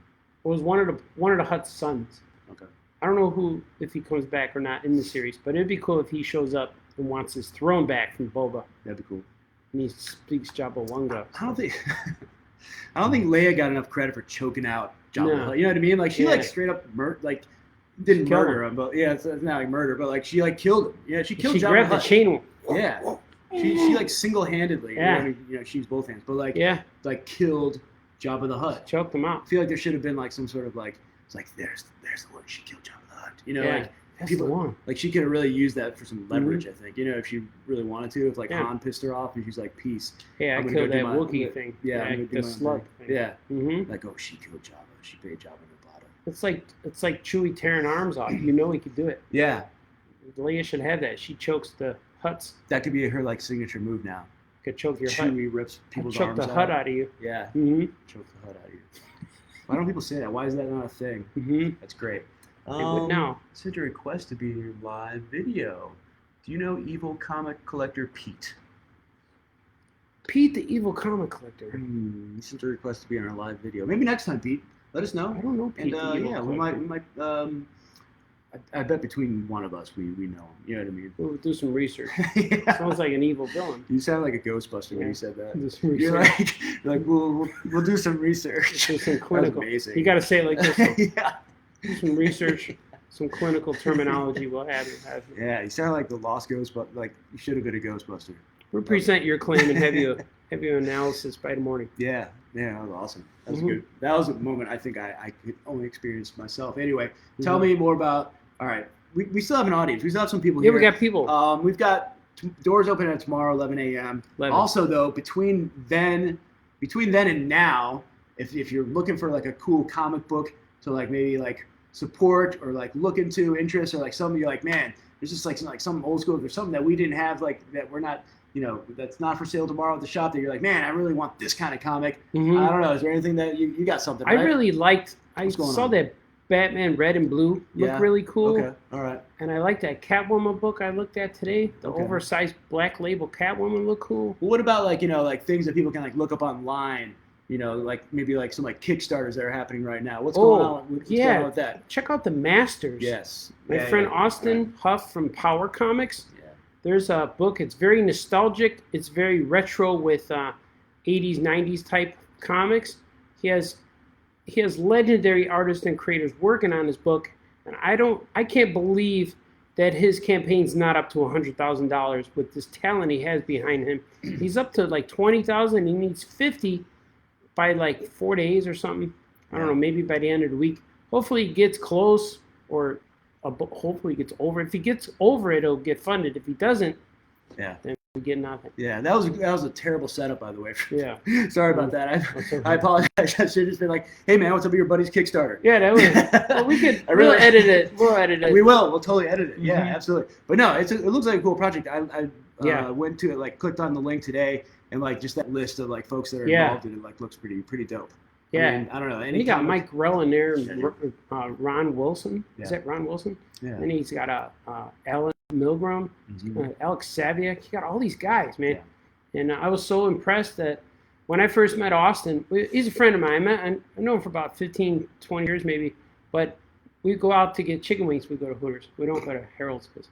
It was one of the Hutt's sons. Okay. I don't know if he comes back or not in the series, but it'd be cool if he shows up and wants his throne back from Boba. That'd be cool. And he speaks Jabba Wanga. I don't think Leia got enough credit for choking out Jabba. No. You know what I mean? Like she straight up didn't murder him, but it's not like murder, but like she killed him. Yeah, she killed Jabba. She grabbed the chain. Yeah. She like single-handedly. Yeah. I mean, she used both hands, but like killed Jabba the Hutt. Choked him out. I feel like there should have been like some sort of like it's like there's the one she killed Jabba the Hutt. You know, like that's people the one. Like she could have really used that for some leverage. I think if she really wanted to. If like Han pissed her off, and she's like, "Peace." Yeah, I killed that Wookiee thing. Yeah, the slug thing. Yeah. Mm-hmm. Like, oh, she killed Jabba. She paid Jabba the bottom. It's like Chewie tearing arms off. You know he could do it. Yeah. Leia should have that. She chokes the Hutts. That could be her like signature move now. Could choke your Hutt. Chewie rips people's choke arms the Hutt out of you. Yeah. Mm-hmm. Choke the Hutt out of you. Why don't people say that? Why is that not a thing? Mm-hmm. That's great. They would now. Sent a request to be in your live video. Do you know evil comic collector Pete? Pete, the evil comic collector. He sent a request to be in our live video. Maybe next time, Pete. Let us know. I don't know Pete. And we might. I bet between one of us, we know him. You know what I mean? We'll do some research. Yeah. Sounds like an evil villain. You sound like a Ghostbuster when you said that. Do some You're research. like we'll do some research. Do some clinical. That was amazing. You got to say it like this. Yeah. Do some research, some clinical terminology. We'll have it. Yeah, you sound like the lost Ghostbuster. Like you should have been a Ghostbuster. We'll present your claim and have you analysis by the morning. Yeah, that was awesome. That was good. That was a moment I think I could only experience myself. Anyway, tell me more about. All right, we still have an audience. We still have some people here. Yeah, we got people. We've got doors open at tomorrow, 11 a.m. 11. Also, though, between then and now, if you're looking for like a cool comic book to like maybe like support or like look into interest or like something you're like, man, there's just like some old school or something that we didn't have like that we're not. That's not for sale tomorrow at the shop that you're like, man, I really want this kind of comic. Mm-hmm. I don't know. Is there anything that you got something, right? I really liked, I saw that Batman Red and Blue look really cool. Okay, all right. And I like that Catwoman book I looked at today. The oversized black label Catwoman look cool. Well, what about like things that people can like look up online? Like maybe like some like Kickstarters that are happening right now. What's going on with that? Check out the Masters. Yes. My friend Austin Huff from Power Comics. There's a book. It's very nostalgic. It's very retro with 80s, 90s type comics. He has legendary artists and creators working on his book, and I can't believe that his campaign's not up to $100,000 with this talent he has behind him. He's up to like 20,000. He needs 50 by like 4 days or something. I don't know. Maybe by the end of the week. Hopefully he gets close or. Hopefully he gets over. If he gets over it, it'll get funded. If he doesn't, then getting nothing. Yeah, that was a terrible setup, by the way. Yeah. Sorry about that. I apologize. I should have just been like, hey man, what's up with your buddy's Kickstarter? Yeah, that was. Well, we'll edit it. We'll edit it. We will. We'll totally edit it. Yeah, absolutely. But no, it looks like a cool project. I went to it, like clicked on the link today, and like just that list of like folks that are involved in it, like looks pretty dope. Yeah. I mean, I don't know. And you got Mike Grell in there, and Ron Wilson. Is that Ron Wilson? Yeah. And he's got Alan Milgram, Alex Saviak. He got all these guys, man. Yeah. And I was so impressed that when I first met Austin, he's a friend of mine. I know him for about 15, 20 years maybe. But we go out to get chicken wings. We go to Hooters. We don't go to Harold's because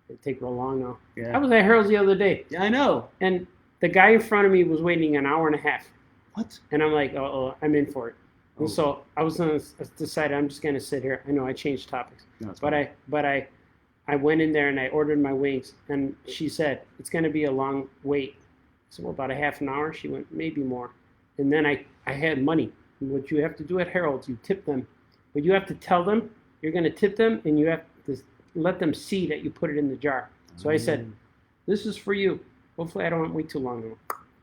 they take real long now. Yeah. I was at Harold's the other day. Yeah, I know. And the guy in front of me was waiting an hour and a half. What? And I'm like, I'm in for it. And so I was going to decide I'm just going to sit here. I know I changed topics. No, but I went in there and I ordered my wings. And she said, it's going to be a long wait. So about a half an hour. She went, maybe more. And then I had money. And what you have to do at Harold's, you tip them. But you have to tell them you're going to tip them, and you have to let them see that you put it in the jar. So I said, this is for you. Hopefully I don't wait too long to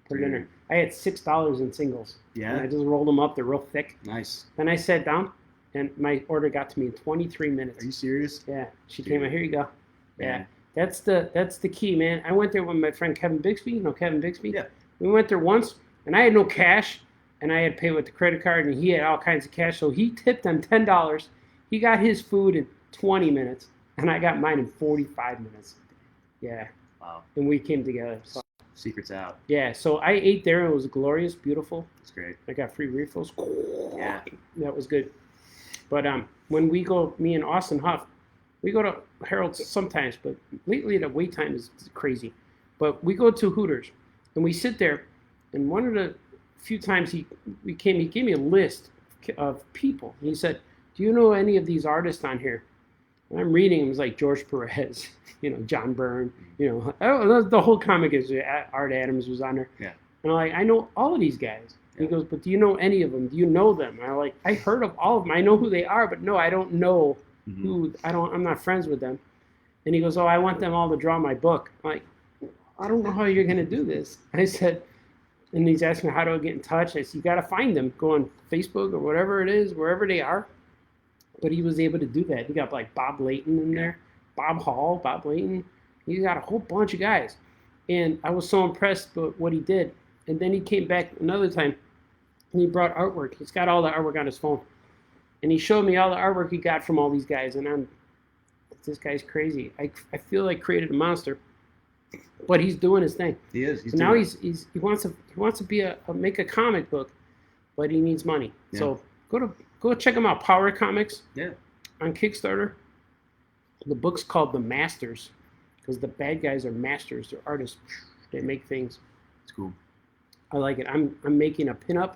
put it in there. I had $6 in singles. Yeah. And I just rolled them up. They're real thick. Nice. Then I sat down, and my order got to me in 23 minutes. Are you serious? Yeah. She came out, here you go. Yeah. That's the key, man. I went there with my friend Kevin Bixby. You know Kevin Bixby? Yeah. We went there once, and I had no cash, and I had to pay with the credit card, and he had all kinds of cash. So he tipped them $10. He got his food in 20 minutes, and I got mine in 45 minutes. Yeah. Wow. And we came together. So. Secret's out. Yeah, so I ate there, and it was glorious, beautiful. That's great. I got free refills. Yeah. That was good. But when we go, me and Austin Huff, we go to Harold's sometimes, but lately the wait time is crazy. But we go to Hooters, and we sit there, and one of the few times he gave me a list of people. And he said, do you know any of these artists on here? And I'm reading them. It's like George Perez, John Byrne, the whole comic is Art Adams was on there. Yeah. And I'm like, I know all of these guys. Yeah. He goes, but do you know any of them? Do you know them? And I'm like, I heard of all of them. I know who they are, but no, I don't know who. I'm not friends with them. And he goes, I want them all to draw my book. I'm like, I don't know how you're going to do this. I said, and he's asking me, how do I get in touch? I said, you got to find them. Go on Facebook or whatever it is, wherever they are. But he was able to do that. He got like Bob Layton in there, Bob Hall, Bob Layton. He got a whole bunch of guys. And I was so impressed with what he did. And then he came back another time, and he brought artwork. He's got all the artwork on his phone. And he showed me all the artwork he got from all these guys. And this guy's crazy. I feel like created a monster. But he's doing his thing. He is. So now he wants to be make a comic book, but he needs money. Yeah. So go check him out. Power Comics. Yeah. On Kickstarter. The book's called The Masters, because the bad guys are masters. They're artists. They make things. It's cool. I like it. I'm making a pinup,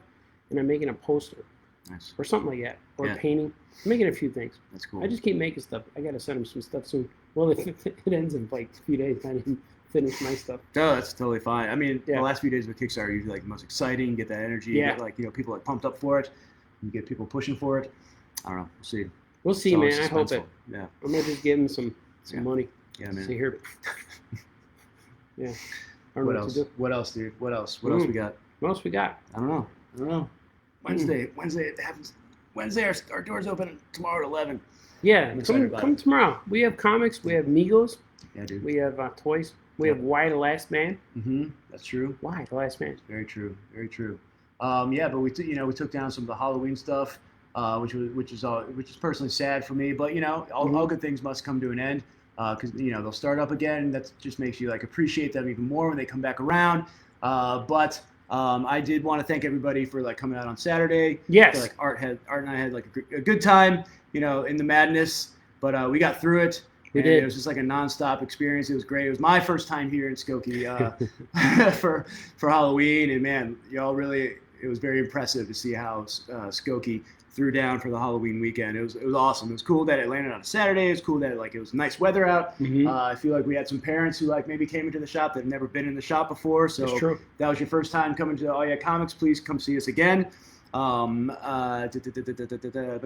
and I'm making a poster. Nice. Or something like that. Or painting. I'm making a few things. That's cool. I just keep making stuff. I got to send him some stuff soon. Well, it ends in like a few days. I didn't finish my stuff. No, that's totally fine. I mean, the last few days of Kickstarter are usually like the most exciting. You get that energy. You get, people are pumped up for it. You get people pushing for it. I don't know. We'll see. We'll see, man. I hope it. Yeah. I'm gonna just give him some money. Yeah, man. See here. Yeah. What else? What else, dude? What else? What else we got? What else we got? I don't know. Wednesday it happens. Wednesday our doors open tomorrow at 11. Yeah, come tomorrow. We have comics. We have Migos. Yeah, dude. We have toys. We have Why the Last Man. That's true. Why the Last Man? Very true. Very true. But we took down some of the Halloween stuff, which is personally sad for me. But all good things must come to an end, because they'll start up again. And that just makes you appreciate them even more when they come back around. But I did want to thank everybody for coming out on Saturday. Yes. Art and I had a good time, in the madness. But we got through it. We did. It was just a nonstop experience. It was great. It was my first time here in Skokie for Halloween, and man, it was very impressive to see how Skokie threw down for the Halloween weekend. It was awesome. It was cool that it landed on a Saturday. It was cool that it was nice weather out. I feel like we had some parents who maybe came into the shop that had never been in the shop before. So that's true. That was your first time coming to Oh Yeah Comics. Please come see us again. But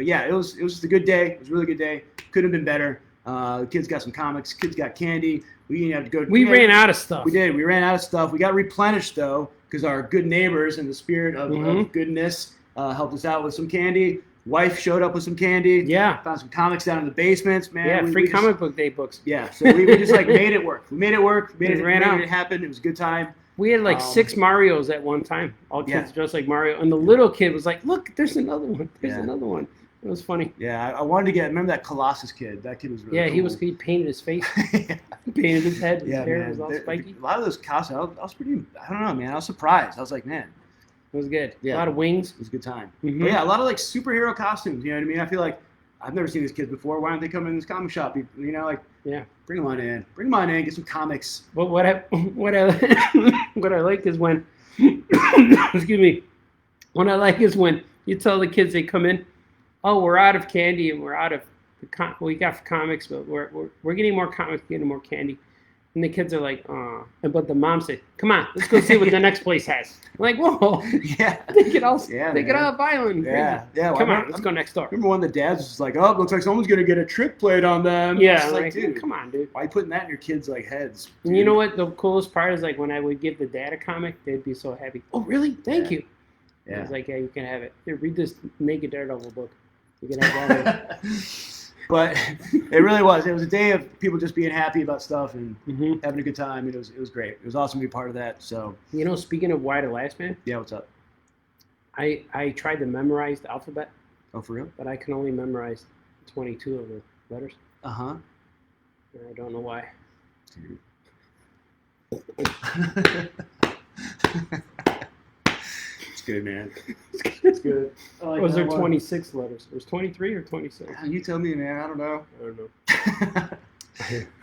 yeah, it was just a good day. It was a really good day. Couldn't have been better. The kids got some comics. Kids got candy. We didn't have to go. We ran out of stuff. We did. We ran out of stuff. We got replenished though, because our good neighbors in the spirit of goodness helped us out with some candy. Wife showed up with some candy. Yeah. Found some comics down in the basements, man. Yeah, free comic book day books. Yeah, so we just like made it work. We made it work. Made it happen. It was a good time. We had like 6 Marios at one time. All kids dressed like Mario. And the little kid was like, look, there's another one. There's another one. It was funny. Yeah, I wanted to remember that Colossus kid. That kid was really cool. He painted his face. He painted his head. His hair was all spiky. A lot of those costumes, I was pretty, I don't know, man. I was surprised. I was like, man. It was good. Yeah. A lot of wings. It was a good time. But yeah, a lot of like superhero costumes. You know what I mean? I feel like I've never seen these kids before. Why don't they come in this comic shop? You know, like bring them on in. Bring them on in. Get some comics. But what I like is when excuse me. What I like is when you tell the kids they come in, oh, we're out of candy and we're out of we got comics, but we're getting more comics, getting more candy. And the kids are like, but the mom said, come on, let's go see what the next place has. I'm like, whoa. Yeah. They get all violent. Yeah. Yeah. Come on, let's go next door. Remember one of the dads was like, oh, looks like someone's going to get a trick played on them. Yeah. Like, dude, come on, dude. Why are you putting that in your kids' like heads? Dude? And you know what? The coolest part is like when I would give the dad a comic, they'd be so happy. Oh, really? Thank you. Yeah. I was like, yeah, you can have it. Here, read this Naked Daredevil book. You can have that. But it really was. It was a day of people just being happy about stuff and having a good time. It was great. It was awesome to be part of that. So speaking of Why the Last Man. Yeah, what's up? I tried to memorize the alphabet. Oh, for real? But I can only memorize 22 of the letters. Uh-huh. And I don't know why. It's good, man. It's good. Like was there 26 letters? There's 23 or 26? You tell me, man. I don't know. I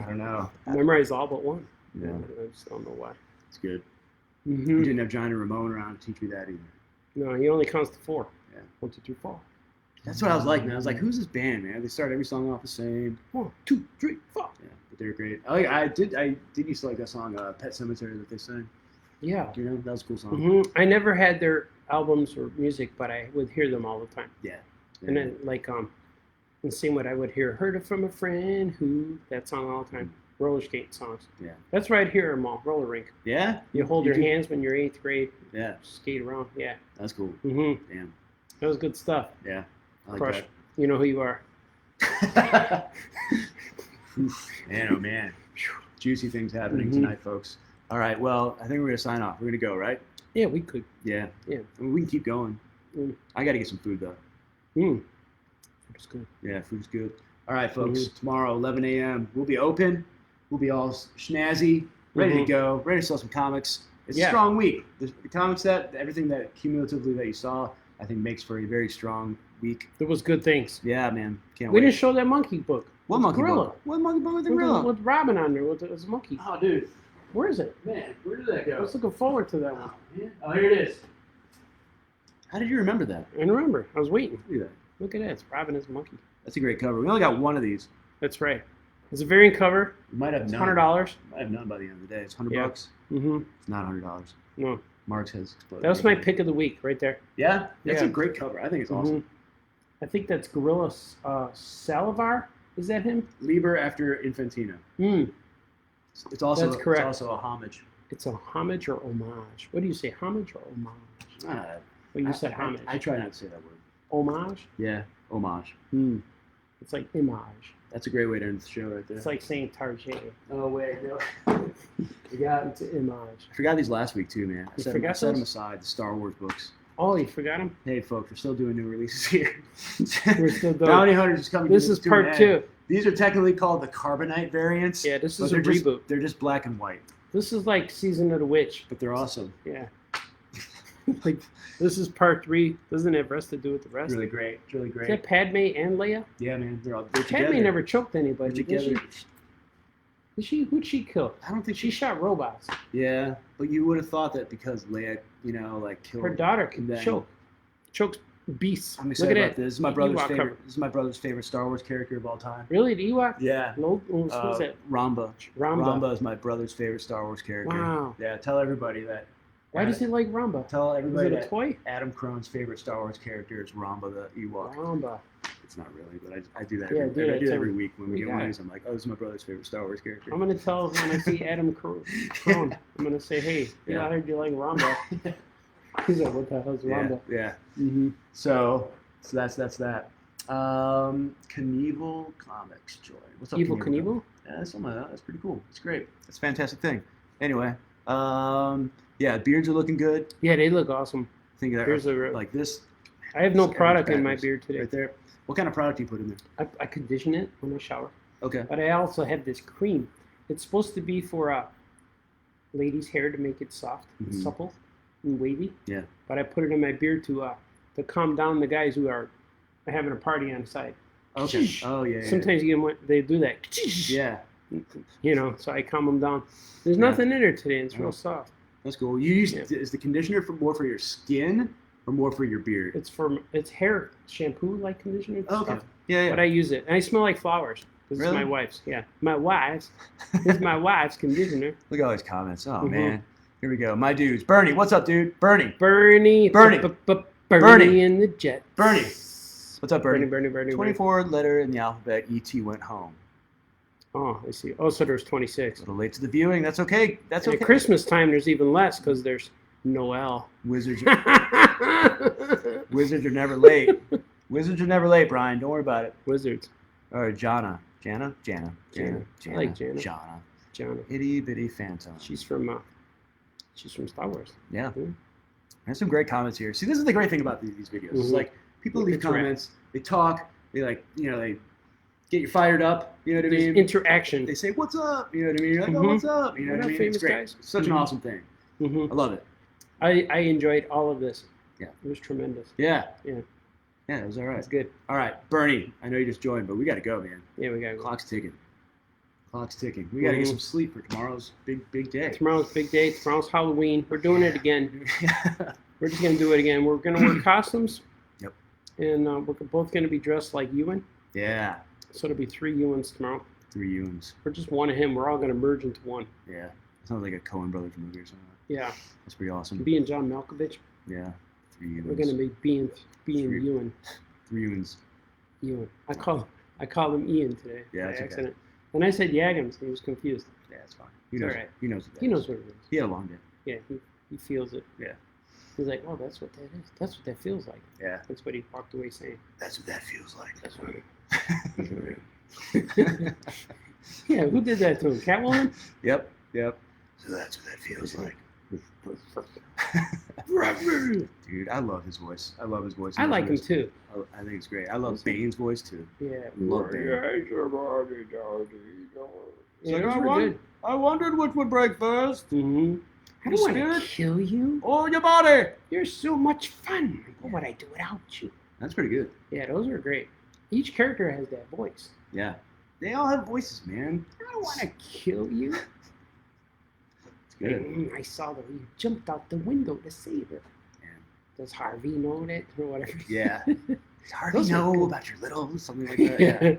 don't know. I memorized all but one. Yeah. I just don't know why. It's good. You didn't have Johnny Ramone around to teach me that either. No, he only counts to 4. Yeah. 1, 2, 3, 4. That's what I was like, man. I was like, who's this band, man? They start every song off the same. 1, 2, 3, 4. Yeah, but they're great. I did used to like that song, Pet Cemetery, that they sang. Yeah. You know, that was a cool song. I never had their albums or music, but I would hear them all the time. Yeah. And then like the same way I would hear "Heard It From a Friend Who," that song all the time. Roller skate songs. Yeah. That's right here, Mall roller rink. Yeah. You hold your hands when you're 8th grade. Yeah. Skate around. Yeah. That's cool. Damn. That was good stuff. Yeah. I like Crush. That. You know who you are. Man, oh man. Juicy things happening tonight, folks. All right, well, I think we're going to sign off. We're going to go, right? Yeah, we could. Yeah. I mean, we can keep going. I got to get some food, though. Food's good. Yeah, food's good. All right, folks. Tomorrow, 11 a.m., we'll be open. We'll be all snazzy, ready to go, ready to sell some comics. It's a strong week. The comic set, everything that cumulatively that you saw, I think makes for a very strong week. There was good things. Yeah, man. Can't We wait. didn't show that monkey book. What monkey book? What monkey book with the gorilla? With Robin on there. With a monkey. Oh, dude. Where is it? Man, where did that go? I was looking forward to that one. Oh, here it is. How did you remember that? I remember. I was waiting. Look at that. Look at that. It's Robin as a monkey. That's a great cover. We only got one of these. That's right. It's a variant cover. We might have it's none. $100. Might have none by the end of the day. It's $100. It's not $100. No. Mark's has exploded. That was my pick of the week right there. Yeah? That's a great cover. I think it's awesome. I think that's Gorilla Salivar. Is that him? Liber after Infantino. It's also That's correct. It's also a homage. It's a homage or homage. What do you say, homage or homage? Well, you said homage. I try not to say that word. Homage? Yeah, homage. It's like image. That's a great way to end the show right there. It's like saying Tarjay. Oh, wait. No. You got into image. I forgot these last week, too, man. I set them aside, the Star Wars books. Oh, you forgot them? Hey, folks, we're still doing new releases here. We're still doing Bounty Hunters is coming. This is part 2. These are technically called the Carbonite variants. Yeah, this is a reboot. They're just black and white. This is like Season of the Witch. But they're awesome. Yeah. Like, this is part 3. Doesn't have rest to do with the rest. Really great. It's really great. Is that Padme and Leia? Yeah, man. They're Padme together. never choked anybody, together. Did she? Who'd she kill? I don't think she shot robots. Yeah, but you would have thought that because Leia, like killed her daughter can choke. Chokes beasts. I'm excited about this. This is my brother's favorite. This is my brother's favorite Star Wars character of all time. Really, the Ewok? Yeah. Who's that? Ramba. Ramba is my brother's favorite Star Wars character. Wow. Yeah. Tell everybody that. Why does he like Ramba? Tell everybody is it a toy? Adam Crone's favorite Star Wars character is Ramba the Ewok. Ramba. It's not really, but I do that. Yeah, I do that it too. every week when we You get got one. I'm like, oh, this is my brother's favorite Star Wars character. I'm gonna tell when I see Adam Crone, I'm gonna say, hey, Yeah. I heard you like Rumble. He's like, what the hell's Rumble? Yeah. Mm-hmm. So that's that. Knievel Comics Joy. What's up, Evil Knievel? Yeah, that's something like that. That's pretty cool. It's great. It's a fantastic thing. Anyway, yeah, beards are looking good. Yeah, they look awesome. I think Here's like this. I have no This product in my backwards. beard today. Right there. What kind of product do you put in there? I condition it when I shower. Okay. But I also have this cream. It's supposed to be for ladies' hair to make it soft and supple and wavy. Yeah. But I put it in my beard to calm down the guys who are having a party on site. Okay. Oh yeah. Sometimes you get them, they do that. Yeah. You know, so I calm them down. There's nothing in there today. It's real soft. That's cool. You use is the conditioner more for your skin or more for your beard? It's hair shampoo like conditioner. And Okay. stuff. Yeah. But I use it, and I smell like flowers. This Really? is my wife's. Yeah, my wife's. This is my wife's conditioner. Look at all these comments. Oh man. Here we go. My dudes. Bernie, what's up, dude? Bernie. Bernie. Bernie in the jet. Bernie. What's up, Bernie? Bernie. 24 letter in the alphabet. E.T. went home. Oh, I see. Oh, so there's 26. A little late to the viewing. That's okay. That's And okay. at Christmas time, there's even less because there's Noel. Wizards are never late. Wizards are never late, Brian. Don't worry about it. Wizards. Or Jana. Jana. I like Jana. Jana. Itty bitty phantom. She's from Star Wars. Yeah. There's some great comments here. See, this is the great thing about these videos. It's like people leave comments, they talk, they they get you fired up. You know what I mean? Interaction. They say, "What's up?" You know what I mean? You're like, "Oh, what's up?" You know what I mean? It's great. Guys. It's such an awesome thing. I love it. I enjoyed all of this. Yeah. It was tremendous. Yeah. Yeah. Yeah, it was all right. It's good. All right, Bernie. I know you just joined, but we got to go, man. Yeah, we got to go. Clock's ticking. We got to get some sleep for tomorrow's big day. Tomorrow's big day. Tomorrow's Halloween. We're doing it again. We're just going to do it again. We're going to wear costumes. Yep. And we're both going to be dressed like Ewan. Yeah. So it'll be 3 Ewans tomorrow. 3 Ewans. Or just one of him. We're all going to merge into one. Yeah. Sounds like a Coen Brothers movie or something. Yeah. That's pretty awesome. Being John Malkovich. Yeah. 3 Ewans. We're going to be being Ewan. 3 Ewans. Ewan. I called him Ian today. Yeah, by that's accident. okay. And I said Yagams. He was confused. Yeah, it's fine. He knows. All right. He knows. He knows what it is. He had a long day. Yeah, he feels it. Yeah. He's like, oh, that's what that is. That's what that feels like. Yeah. That's what he walked away saying. That's what that feels like. That's what Yeah, who did that to him? Catwoman? Yep. So that's what that feels like. Dude, I love his voice. I like him too. I think it's great. I love Bane's voice too. Yeah. Love Bane. Yeah, I wondered which would break first. Mm-hmm. I don't want to Spirit? kill you. Oh, your body. You're so much fun. What would I do without you? That's pretty good. Yeah, those are great. Each character has that voice. Yeah. They all have voices, man. I don't want to kill you. It's good. I saw that you jumped out the window to save her. Yeah. Does Harvey know that or whatever? Yeah. Does Harvey know about your little something like that? Yeah.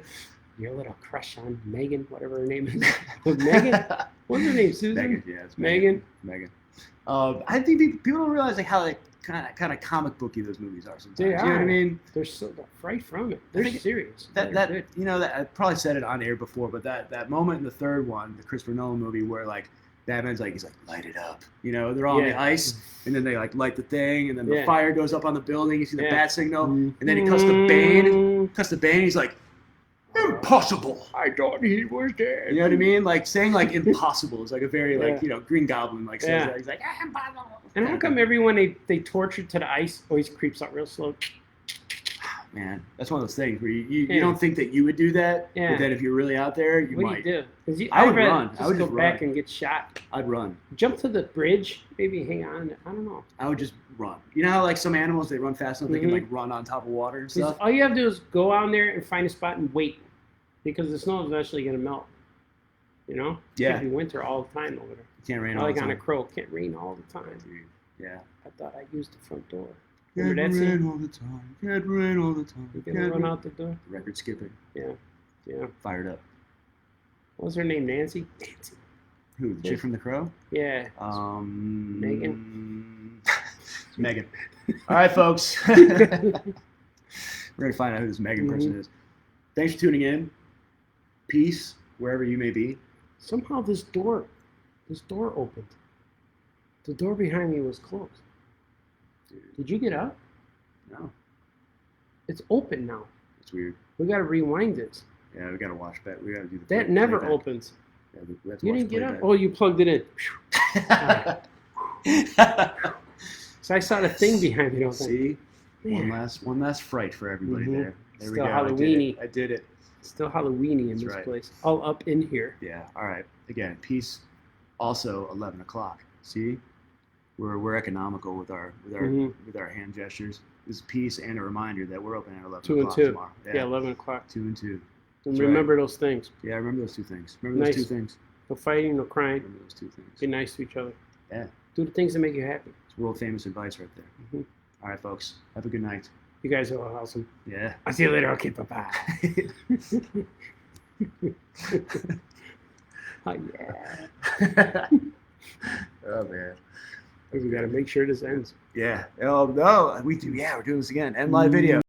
Your little crush on Megan, whatever her name is. Was Megan? What's her name? Susan? Megan. Yeah, it's Megan. I think people don't realize like how kind of comic booky those movies are sometimes. They You know what I are. mean? They're right from it. They're serious. That good. you know that I probably said it on air before, but that moment in the third one, the Christopher Nolan movie, where like Batman's like he's like light it up, you know, they're all on the ice, and then they like light the thing, and then the fire goes up on the building. You see the bat signal, and then he cuts the Bane. He's like, impossible. I thought he was dead. You know what I mean? Like saying like impossible is like a very like Green Goblin like says that. He's like impossible. And how come everyone they torture to the ice always creeps up real slow? Man, that's one of those things where you don't think that you would do that, but then if you're really out there, you might. What do you do? I would run. I would go just back run. and get shot. I'd run. Jump to the bridge, maybe hang on. I don't know. I would just run. You know how like some animals they run fast enough they can like run on top of water and stuff. All you have to do is go out there and find a spot and wait, because the snow is eventually going to melt. You know? Yeah. It can be winter all the time over there. It can't rain all the time. Like on a crow, can't rain all the time. Dude, yeah. I thought I used the front door. Can't Remember that rain scene? all the time. Can't rain all the time. You gonna run out the door? Record skipping. Yeah. Fired up. What was her name? Nancy? Nancy. Who? The chick from The Crow? Yeah. Megan. Megan. All right, folks. We're We're going to find out who this Megan person is. Thanks for tuning in. Peace, wherever you may be. Somehow this door opened. The door behind me was closed. Dude. Did you get up? No. It's open now. It's weird. We got to rewind this. Yeah, we got to watch back. We got to do the That never opens. Yeah, we have to You watch didn't get up? playback. Oh, you plugged it in. So I saw the thing behind me. See? Man. One last fright for everybody there. There Still we go. Halloweeny. I did it. Still Halloweeny in That's this right. place. All up in here. Yeah. All right. Again, peace. Also 11 o'clock. See? We're economical with our hand gestures. This is peace and a reminder that we're open at 11 2 and o'clock 2. tomorrow. Yeah, 11 o'clock. 2 and 2. And That's remember those things. Yeah, I remember those two things. Remember those Nice. two things. No fighting, no crying. Remember those two things. Be nice to each other. Yeah. Do the things that make you happy. It's world famous advice right there. All right, folks. Have a good night. You guys are all awesome. Yeah. I'll see you later. Okay, bye-bye. Oh, yeah. Oh, man. We got to make sure this ends. Yeah. Oh, no. We do. Yeah, we're doing this again. End live video.